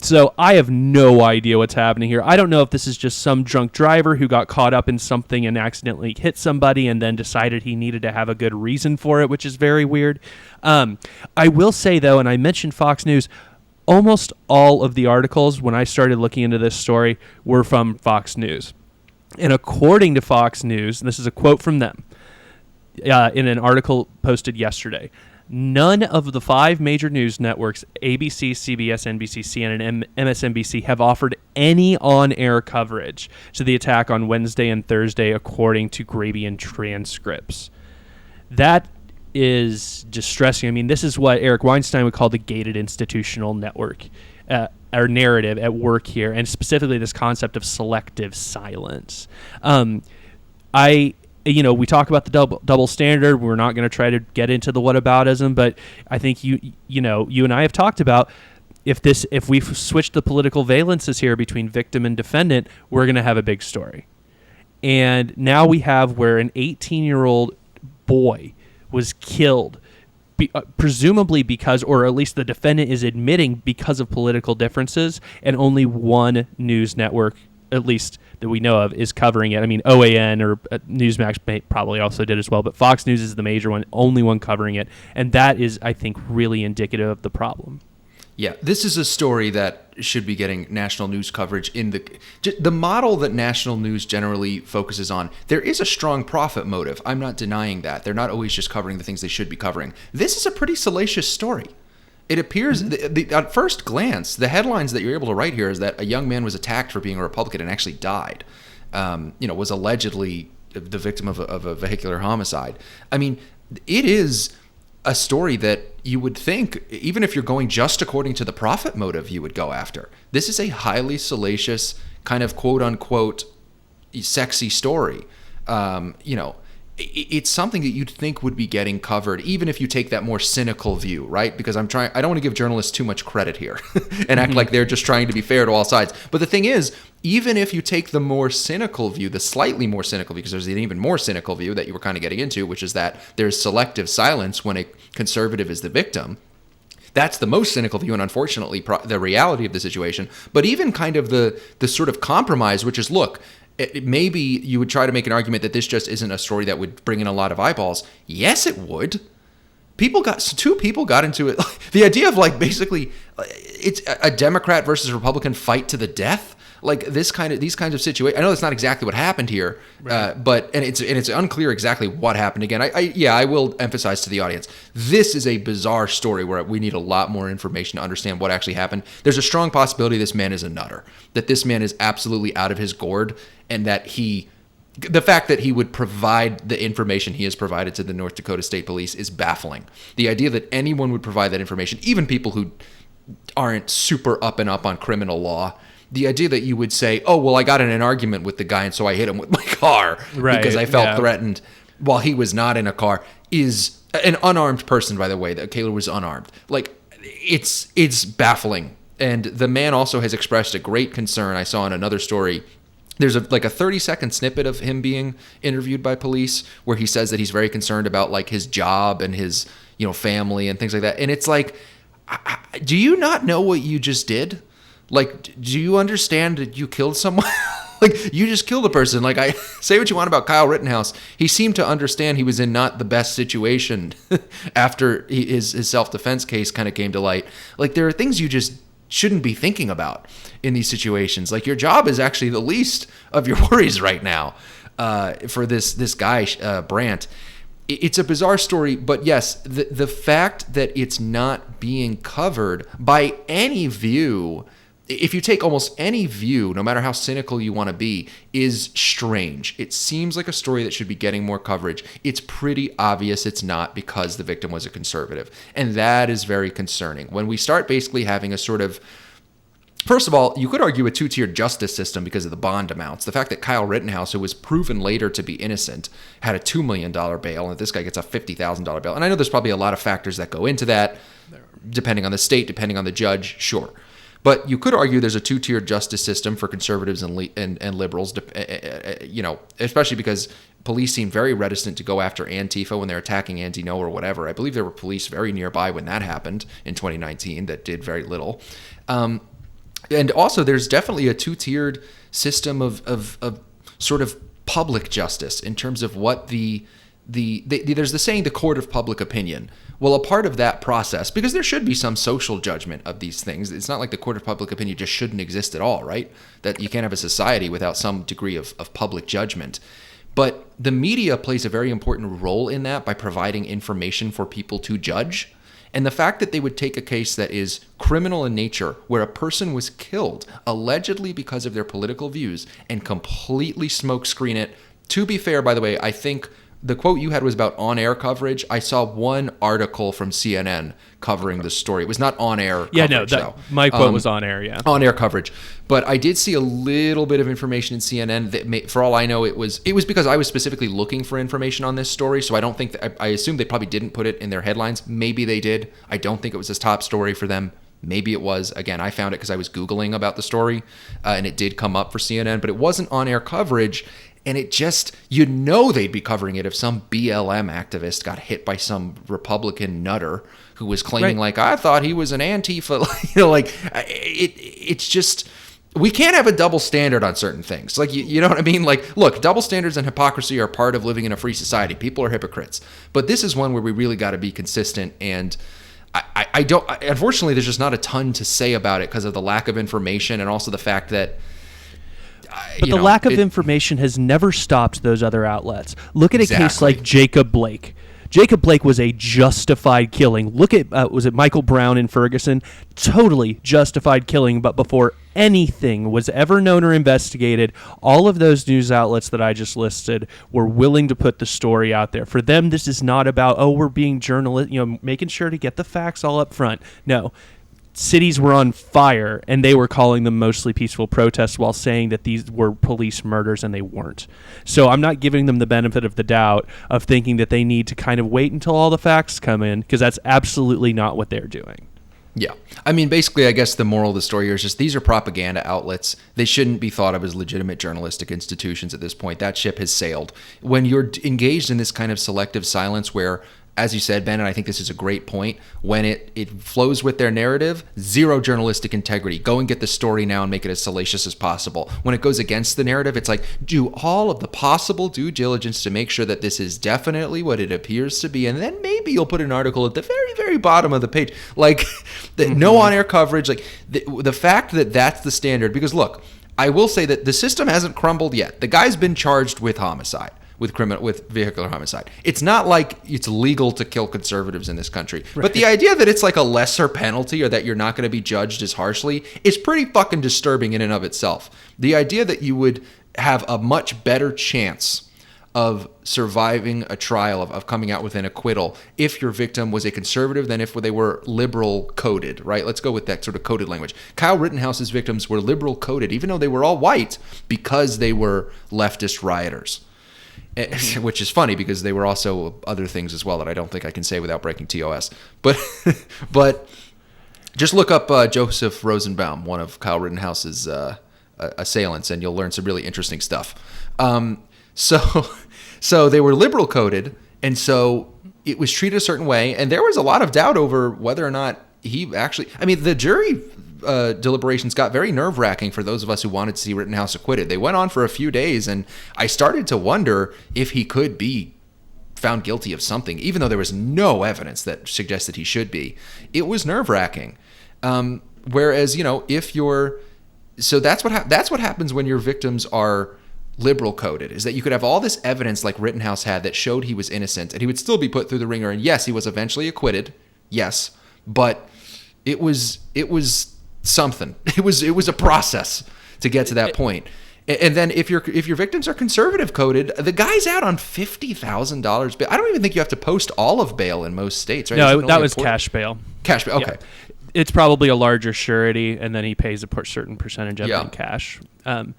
So I have no idea what's happening here. I don't know if this is just some drunk driver who got caught up in something and accidentally hit somebody and then decided he needed to have a good reason for it, which is very weird. I will say, though, and I mentioned Fox News, almost all of the articles when I started looking into this story were from Fox News. And according to Fox News, and this is a quote from them in an article posted yesterday, none of the 5 major news networks, ABC, CBS, NBC, CNN, and MSNBC, have offered any on-air coverage to the attack on Wednesday and Thursday, according to Grabian transcripts. That is distressing. This is what Eric Weinstein would call the gated institutional network, or narrative at work here, and specifically this concept of selective silence. We talk about the double standard. We're not going to try to get into the whataboutism, but I think you and I have talked about if we switch the political valences here between victim and defendant, we're going to have a big story. And now we have where an 18-year-old boy was killed presumably because, or at least the defendant is admitting, because of political differences, and only one news network, at least that we know of, is covering it. I mean, OAN or Newsmax probably also did as well, but Fox News is the major one, only one covering it. And that is, I think, really indicative of the problem. Yeah, this is a story that should be getting national news coverage. In the model that national news generally focuses on, there is a strong profit motive. I'm not denying that. They're not always just covering the things they should be covering. This is a pretty salacious story. It appears, at first glance, the headlines that you're able to write here is that a young man was attacked for being a Republican and actually died. Was allegedly the victim of a vehicular homicide. I mean, it is a story that you would think, even if you're going just according to the profit motive, you would go after. This is a highly salacious, kind of quote unquote sexy story. It's something that you'd think would be getting covered, even if you take that more cynical view, right? Because I don't want to give journalists too much credit here and act like they're just trying to be fair to all sides. But the thing is, even if you take the more cynical view, the slightly more cynical view, because there's an even more cynical view that you were kind of getting into, which is that there's selective silence when a conservative is the victim. That's the most cynical view, and unfortunately, the reality of the situation. But even kind of the sort of compromise, which is, look, maybe you would try to make an argument that this just isn't a story that would bring in a lot of eyeballs. Yes, it would. Two people got into it. The idea of basically it's a Democrat versus Republican fight to the death. These kinds of situations. I know that's not exactly what happened here, right. But it's unclear exactly what happened. Again, I will emphasize to the audience, this is a bizarre story where we need a lot more information to understand what actually happened. There's a strong possibility this man is a nutter, that this man is absolutely out of his gourd, and that the fact that he would provide the information he has provided to the North Dakota State Police is baffling. The idea that anyone would provide that information, even people who aren't super up and up on criminal law, the idea that you would say, oh, well, I got in an argument with the guy and so I hit him with my car because I felt threatened while he was not in a car, is an unarmed person, by the way, that Caylor was unarmed. It's baffling. And the man also has expressed a great concern. I saw in another story, there's a 30-second snippet of him being interviewed by police where he says that he's very concerned about his job and his family and things like that. And it's do you not know what you just did? Do you understand that you killed someone? You just killed a person. I say what you want about Kyle Rittenhouse. He seemed to understand he was in not the best situation after his self-defense case kind of came to light. There are things you just shouldn't be thinking about in these situations. Your job is actually the least of your worries right now for this guy, Brandt. It's a bizarre story, but yes, the fact that it's not being covered by any view, if you take almost any view, no matter how cynical you want to be, is strange. It seems like a story that should be getting more coverage. It's pretty obvious it's not, because the victim was a conservative. And that is very concerning. When we start basically having a sort of, first of all, you could argue a two-tiered justice system because of the bond amounts. The fact that Kyle Rittenhouse, who was proven later to be innocent, had a $2 million bail, and this guy gets a $50,000 bail. And I know there's probably a lot of factors that go into that, depending on the state, depending on the judge, sure. But you could argue there's a two-tiered justice system for conservatives and liberals, especially because police seem very reticent to go after Antifa when they're attacking Anti-No or whatever. I believe there were police very nearby when that happened in 2019 that did very little. And also, there's definitely a two-tiered system of sort of public justice in terms of what there's the saying, the court of public opinion. Well, a part of that process, because there should be some social judgment of these things. It's not like the court of public opinion just shouldn't exist at all, right? That you can't have a society without some degree of public judgment. But the media plays a very important role in that by providing information for people to judge. And the fact that they would take a case that is criminal in nature, where a person was killed allegedly because of their political views, and completely smokescreen it. To be fair, by the way, I think the quote you had was about on-air coverage. I saw one article from CNN covering the story. It was not on-air coverage, though. My quote was on-air, yeah. On-air coverage. But I did see a little bit of information in CNN that, for all I know, it was because I was specifically looking for information on this story, so I don't think I assume they probably didn't put it in their headlines. Maybe they did. I don't think it was a top story for them. Maybe it was. Again, I found it because I was Googling about the story, and it did come up for CNN, but it wasn't on-air coverage. And it just, they'd be covering it if some BLM activist got hit by some Republican nutter who was claiming, like, I thought he was an Antifa. It's just, we can't have a double standard on certain things. Like, you know what I mean? Like, look, double standards and hypocrisy are part of living in a free society. People are hypocrites. But this is one where we really got to be consistent. And unfortunately, there's just not a ton to say about it because of the lack of information and also the fact that, but the lack of information has never stopped those other outlets. Look at a case like Jacob Blake. Jacob Blake was a justified killing. Look at, was it Michael Brown in Ferguson? Totally justified killing, but before anything was ever known or investigated, all of those news outlets that I just listed were willing to put the story out there. For them, this is not about, we're being journalist, making sure to get the facts all up front. No. Cities were on fire, and they were calling them mostly peaceful protests while saying that these were police murders, and they weren't. So I'm not giving them the benefit of the doubt of thinking that they need to kind of wait until all the facts come in, because that's absolutely not what they're doing. Yeah. I mean, basically, I guess the moral of the story here is just these are propaganda outlets. They shouldn't be thought of as legitimate journalistic institutions at this point. That ship has sailed. When you're engaged in this kind of selective silence where, as you said, Ben, and I think this is a great point, when it flows with their narrative, zero journalistic integrity. Go and get the story now and make it as salacious as possible. When it goes against the narrative, it's like, do all of the possible due diligence to make sure that this is definitely what it appears to be, and then maybe you'll put an article at the very, very bottom of the page. Like, no on-air coverage. Like, the fact that that's the standard, because look, I will say that the system hasn't crumbled yet. The guy's been charged with homicide. With vehicular homicide. It's not like it's legal to kill conservatives in this country. Right. But the idea that it's like a lesser penalty or that you're not going to be judged as harshly is pretty fucking disturbing in and of itself. The idea that you would have a much better chance of surviving a trial, of coming out with an acquittal, if your victim was a conservative than if they were liberal coded, right? Let's go with that sort of coded language. Kyle Rittenhouse's victims were liberal coded, even though they were all white, because they were leftist rioters. Which is funny because they were also other things as well that I don't think I can say without breaking TOS. But just look up Joseph Rosenbaum, one of Kyle Rittenhouse's assailants, and you'll learn some really interesting stuff. So they were liberal coded, and so it was treated a certain way, and there was a lot of doubt over whether or not he actually. I mean, the jury deliberations got very nerve-wracking for those of us who wanted to see Rittenhouse acquitted. They went on for a few days, and I started to wonder if he could be found guilty of something, even though there was no evidence that suggested he should be. It was nerve-wracking. Whereas, if you're... So that's what happens when your victims are liberal coded, is that you could have all this evidence like Rittenhouse had that showed he was innocent, and he would still be put through the ringer. And yes, he was eventually acquitted. Yes. But it was something. It was a process to get to that point. And then if your victims are conservative coded, the guy's out on $50,000 bail. I don't even think you have to post all of bail in most states, right? No, that was cash bail. Cash bail. Okay. Yeah. It's probably a larger surety, and then he pays a certain percentage of it in cash. And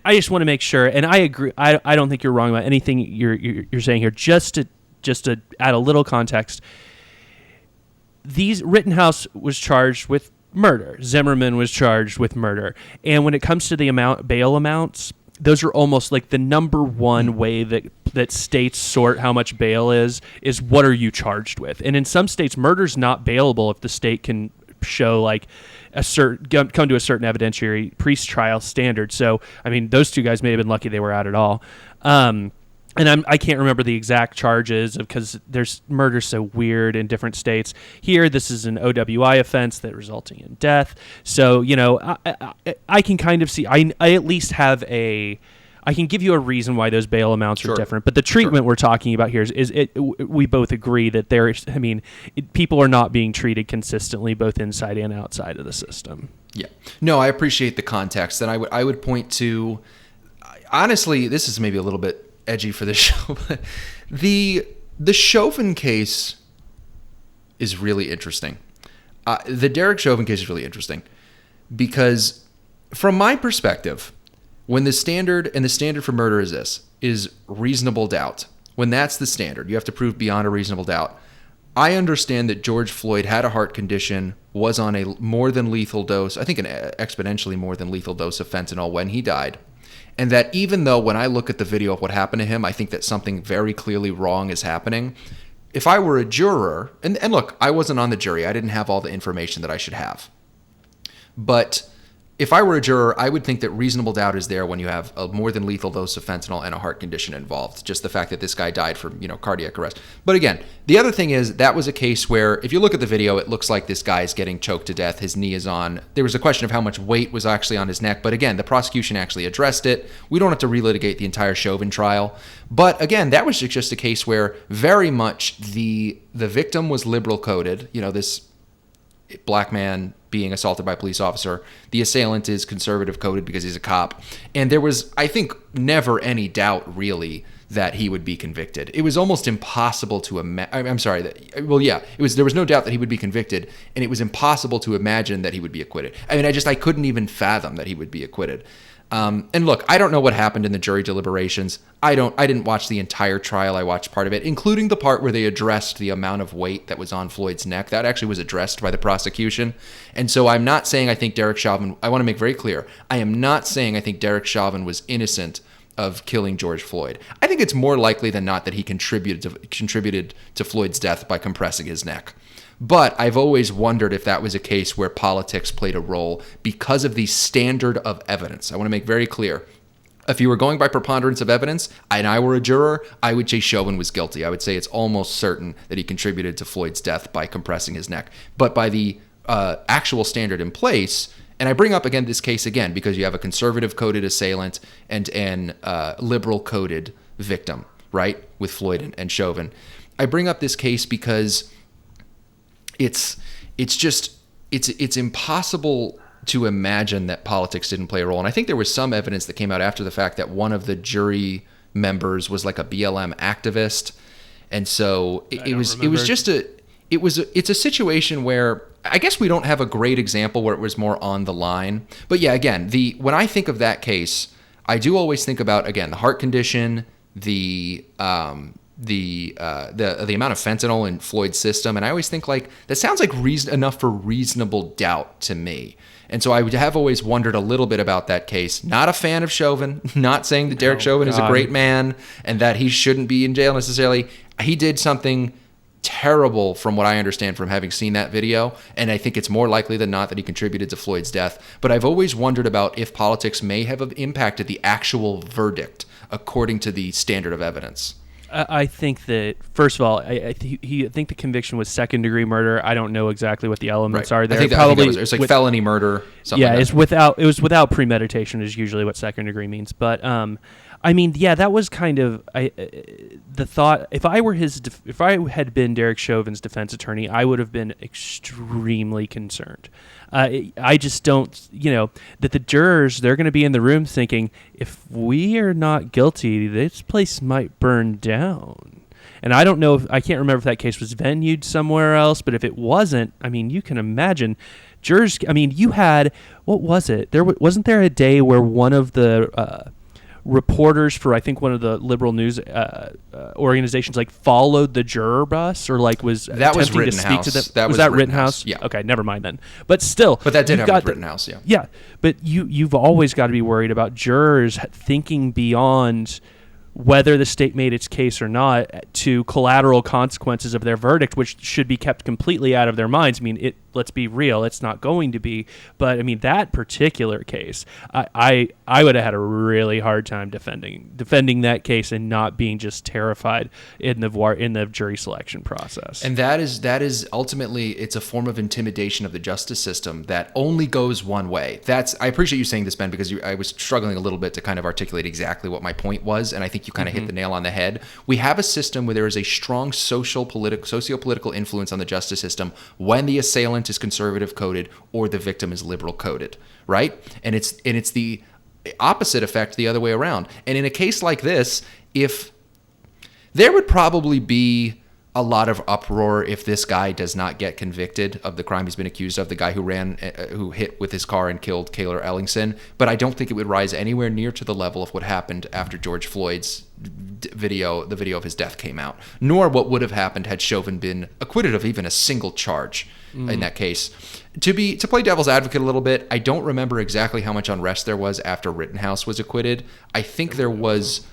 I just want to make sure, and I agree. I don't think you're wrong about anything you're saying here. Just to add a little context, Rittenhouse was charged with murder. Zimmerman was charged with murder. And when it comes to the bail amounts, those are almost like the number one way that states sort how much bail is what are you charged with. And in some states, murder's not bailable if the state can show like come to a certain evidentiary pre-trial standard. So, I mean, those two guys may have been lucky they were out at all. And I can't remember the exact charges because there's murder so weird in different states. Here, this is an OWI offense that resulting in death. So, I can kind of see. I at least have I can give you a reason why those bail amounts are different. But the treatment we're talking about here we both agree that people are not being treated consistently, both inside and outside of the system. Yeah. No, I appreciate the context, and I would point to, honestly, this is maybe a little bit edgy for the show, but the Chauvin case is really interesting. The Derek Chauvin case is really interesting because from my perspective, when the standard for murder is reasonable doubt, when that's the standard, you have to prove beyond a reasonable doubt. I understand that George Floyd had a heart condition, was on a more than lethal dose, I think an exponentially more than lethal dose of fentanyl when he died. And that even though when I look at the video of what happened to him, I think that something very clearly wrong is happening. If I were a juror, and look, I wasn't on the jury. I didn't have all the information that I should have. But if I were a juror, I would think that reasonable doubt is there when you have a more than lethal dose of fentanyl and a heart condition involved. Just the fact that this guy died from, cardiac arrest. But again, the other thing is that was a case where if you look at the video, it looks like this guy is getting choked to death. His knee is on. There was a question of how much weight was actually on his neck. But again, the prosecution actually addressed it. We don't have to relitigate the entire Chauvin trial. But again, that was just a case where very much the victim was liberal coded. This black man being assaulted by a police officer. The assailant is conservative coded because he's a cop. And there was, I think, never any doubt really that he would be convicted. It was almost impossible to imagine. I'm sorry. There was no doubt that he would be convicted, and it was impossible to imagine that he would be acquitted. I couldn't even fathom that he would be acquitted. And look, I don't know what happened in the jury deliberations. I didn't watch the entire trial. I watched part of it, including the part where they addressed the amount of weight that was on Floyd's neck. That actually was addressed by the prosecution. And so I'm not saying I think Derek Chauvin, I want to make very clear, I am not saying I think Derek Chauvin was innocent of killing George Floyd. I think it's more likely than not that he contributed to Floyd's death by compressing his neck. But I've always wondered if that was a case where politics played a role because of the standard of evidence. I want to make very clear. If you were going by preponderance of evidence and I were a juror, I would say Chauvin was guilty. I would say it's almost certain that he contributed to Floyd's death by compressing his neck. But by the actual standard in place, and I bring up again this case again because you have a conservative coded assailant and an liberal coded victim, right, with Floyd and Chauvin. I bring up this case because it's impossible to imagine that politics didn't play a role. And I think there was some evidence that came out after the fact that one of the jury members was like a BLM activist. And so it's a situation where I guess we don't have a great example where it was more on the line. But yeah, again, when I think of that case, I do always think about, again, the heart condition, the amount of fentanyl in Floyd's system, and I always think like that sounds like enough for reasonable doubt to me. And so I would have always wondered a little bit about that case. Not a fan of Chauvin, not saying that Derek Chauvin is a great man and that he shouldn't be in jail necessarily. He did something terrible from what I understand from having seen that video, and I think it's more likely than not that he contributed to Floyd's death. But I've always wondered about if politics may have impacted the actual verdict according to the standard of evidence. I think that, first of all, I think the conviction was second-degree murder. I don't know exactly what the elements are there. I think it's like felony murder. Yeah, like that. It was without premeditation is usually what second-degree means. But that was kind of the thought. If I had been Derek Chauvin's defense attorney, I would have been extremely concerned. I just don't, that the jurors, they're going to be in the room thinking, if we are not guilty, this place might burn down. And I don't know I can't remember if that case was venued somewhere else, but if it wasn't, you can imagine jurors. You had, what was it? Wasn't there a day where one of the reporters for I think one of the liberal news organizations followed the juror bus or was attempting to speak to them? Was that Rittenhouse? Yeah. Okay, never mind then. But still, but that did happen with Rittenhouse. Yeah. Yeah, but you've always got to be worried about jurors thinking beyond whether the state made its case or not to collateral consequences of their verdict, which should be kept completely out of their minds. Let's be real, it's not going to be. But that particular case, I would have had a really hard time defending that case and not being just terrified in the jury selection process. And that is ultimately, it's a form of intimidation of the justice system that only goes one way. I appreciate you saying this, Ben, because I was struggling a little bit to kind of articulate exactly what my point was, and I think you kind of hit the nail on the head. We have a system where there is a strong socio-political influence on the justice system when the assailant is conservative coded or the victim is liberal coded, right? And it's the opposite effect the other way around. And in a case like this, if there would probably be a lot of uproar if this guy does not get convicted of the crime he's been accused of, the guy who hit with his car and killed Caylor Ellingson. But I don't think it would rise anywhere near to the level of what happened after George Floyd's the video of his death came out, nor what would have happened had Chauvin been acquitted of even a single charge in that case. To play devil's advocate a little bit, I don't remember exactly how much unrest there was after Rittenhouse was acquitted. I think there was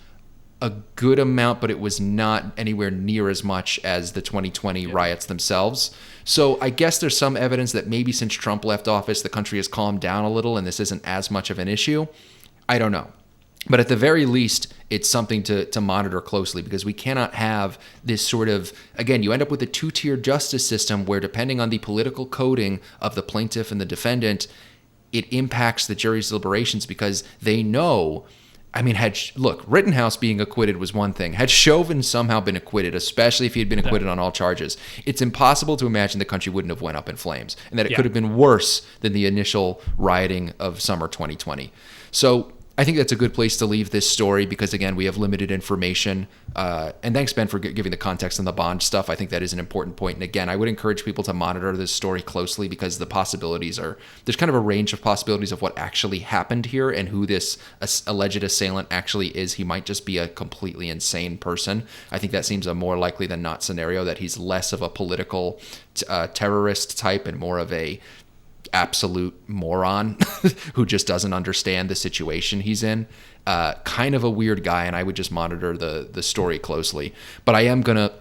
a good amount, but it was not anywhere near as much as the 2020 riots themselves. So I guess there's some evidence that maybe since Trump left office, the country has calmed down a little and this isn't as much of an issue. I don't know. But at the very least, it's something to monitor closely, because we cannot have this sort of, again, you end up with a two-tier justice system where, depending on the political coding of the plaintiff and the defendant, it impacts the jury's deliberations, because they know, I mean, look, Rittenhouse being acquitted was one thing. Had Chauvin somehow been acquitted, especially if he had been acquitted on all charges, it's impossible to imagine the country wouldn't have went up in flames, and that it could have been worse than the initial rioting of summer 2020. So I think that's a good place to leave this story, because, again, we have limited information. And thanks, Ben, for giving the context on the bond stuff. I think that is an important point. And again, I would encourage people to monitor this story closely, because the possibilities there's kind of a range of possibilities of what actually happened here and who this alleged assailant actually is. He might just be a completely insane person. I think that seems a more likely than not scenario, that he's less of a political terrorist type and more of a absolute moron who just doesn't understand the situation he's in. Kind of a weird guy, and I would just monitor the story closely. But I am going to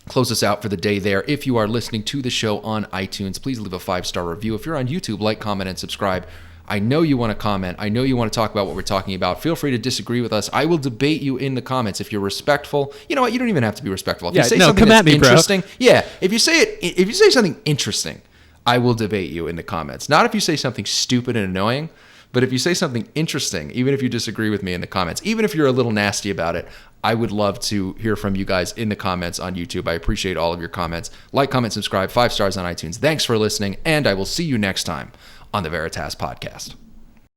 close us out for the day there. If you are listening to the show on iTunes, please leave a 5-star review. If you're on YouTube, like, comment, and subscribe. I know you want to comment. I know you want to talk about what we're talking about. Feel free to disagree with us. I will debate you in the comments. If you're respectful, you know what? You don't even have to be respectful. If you say something that's interesting, if you say something interesting, I will debate you in the comments. Not if you say something stupid and annoying, but if you say something interesting, even if you disagree with me in the comments, even if you're a little nasty about it, I would love to hear from you guys in the comments on YouTube. I appreciate all of your comments. Like, comment, subscribe, 5 stars on iTunes. Thanks for listening, and I will see you next time on the Veritas Podcast.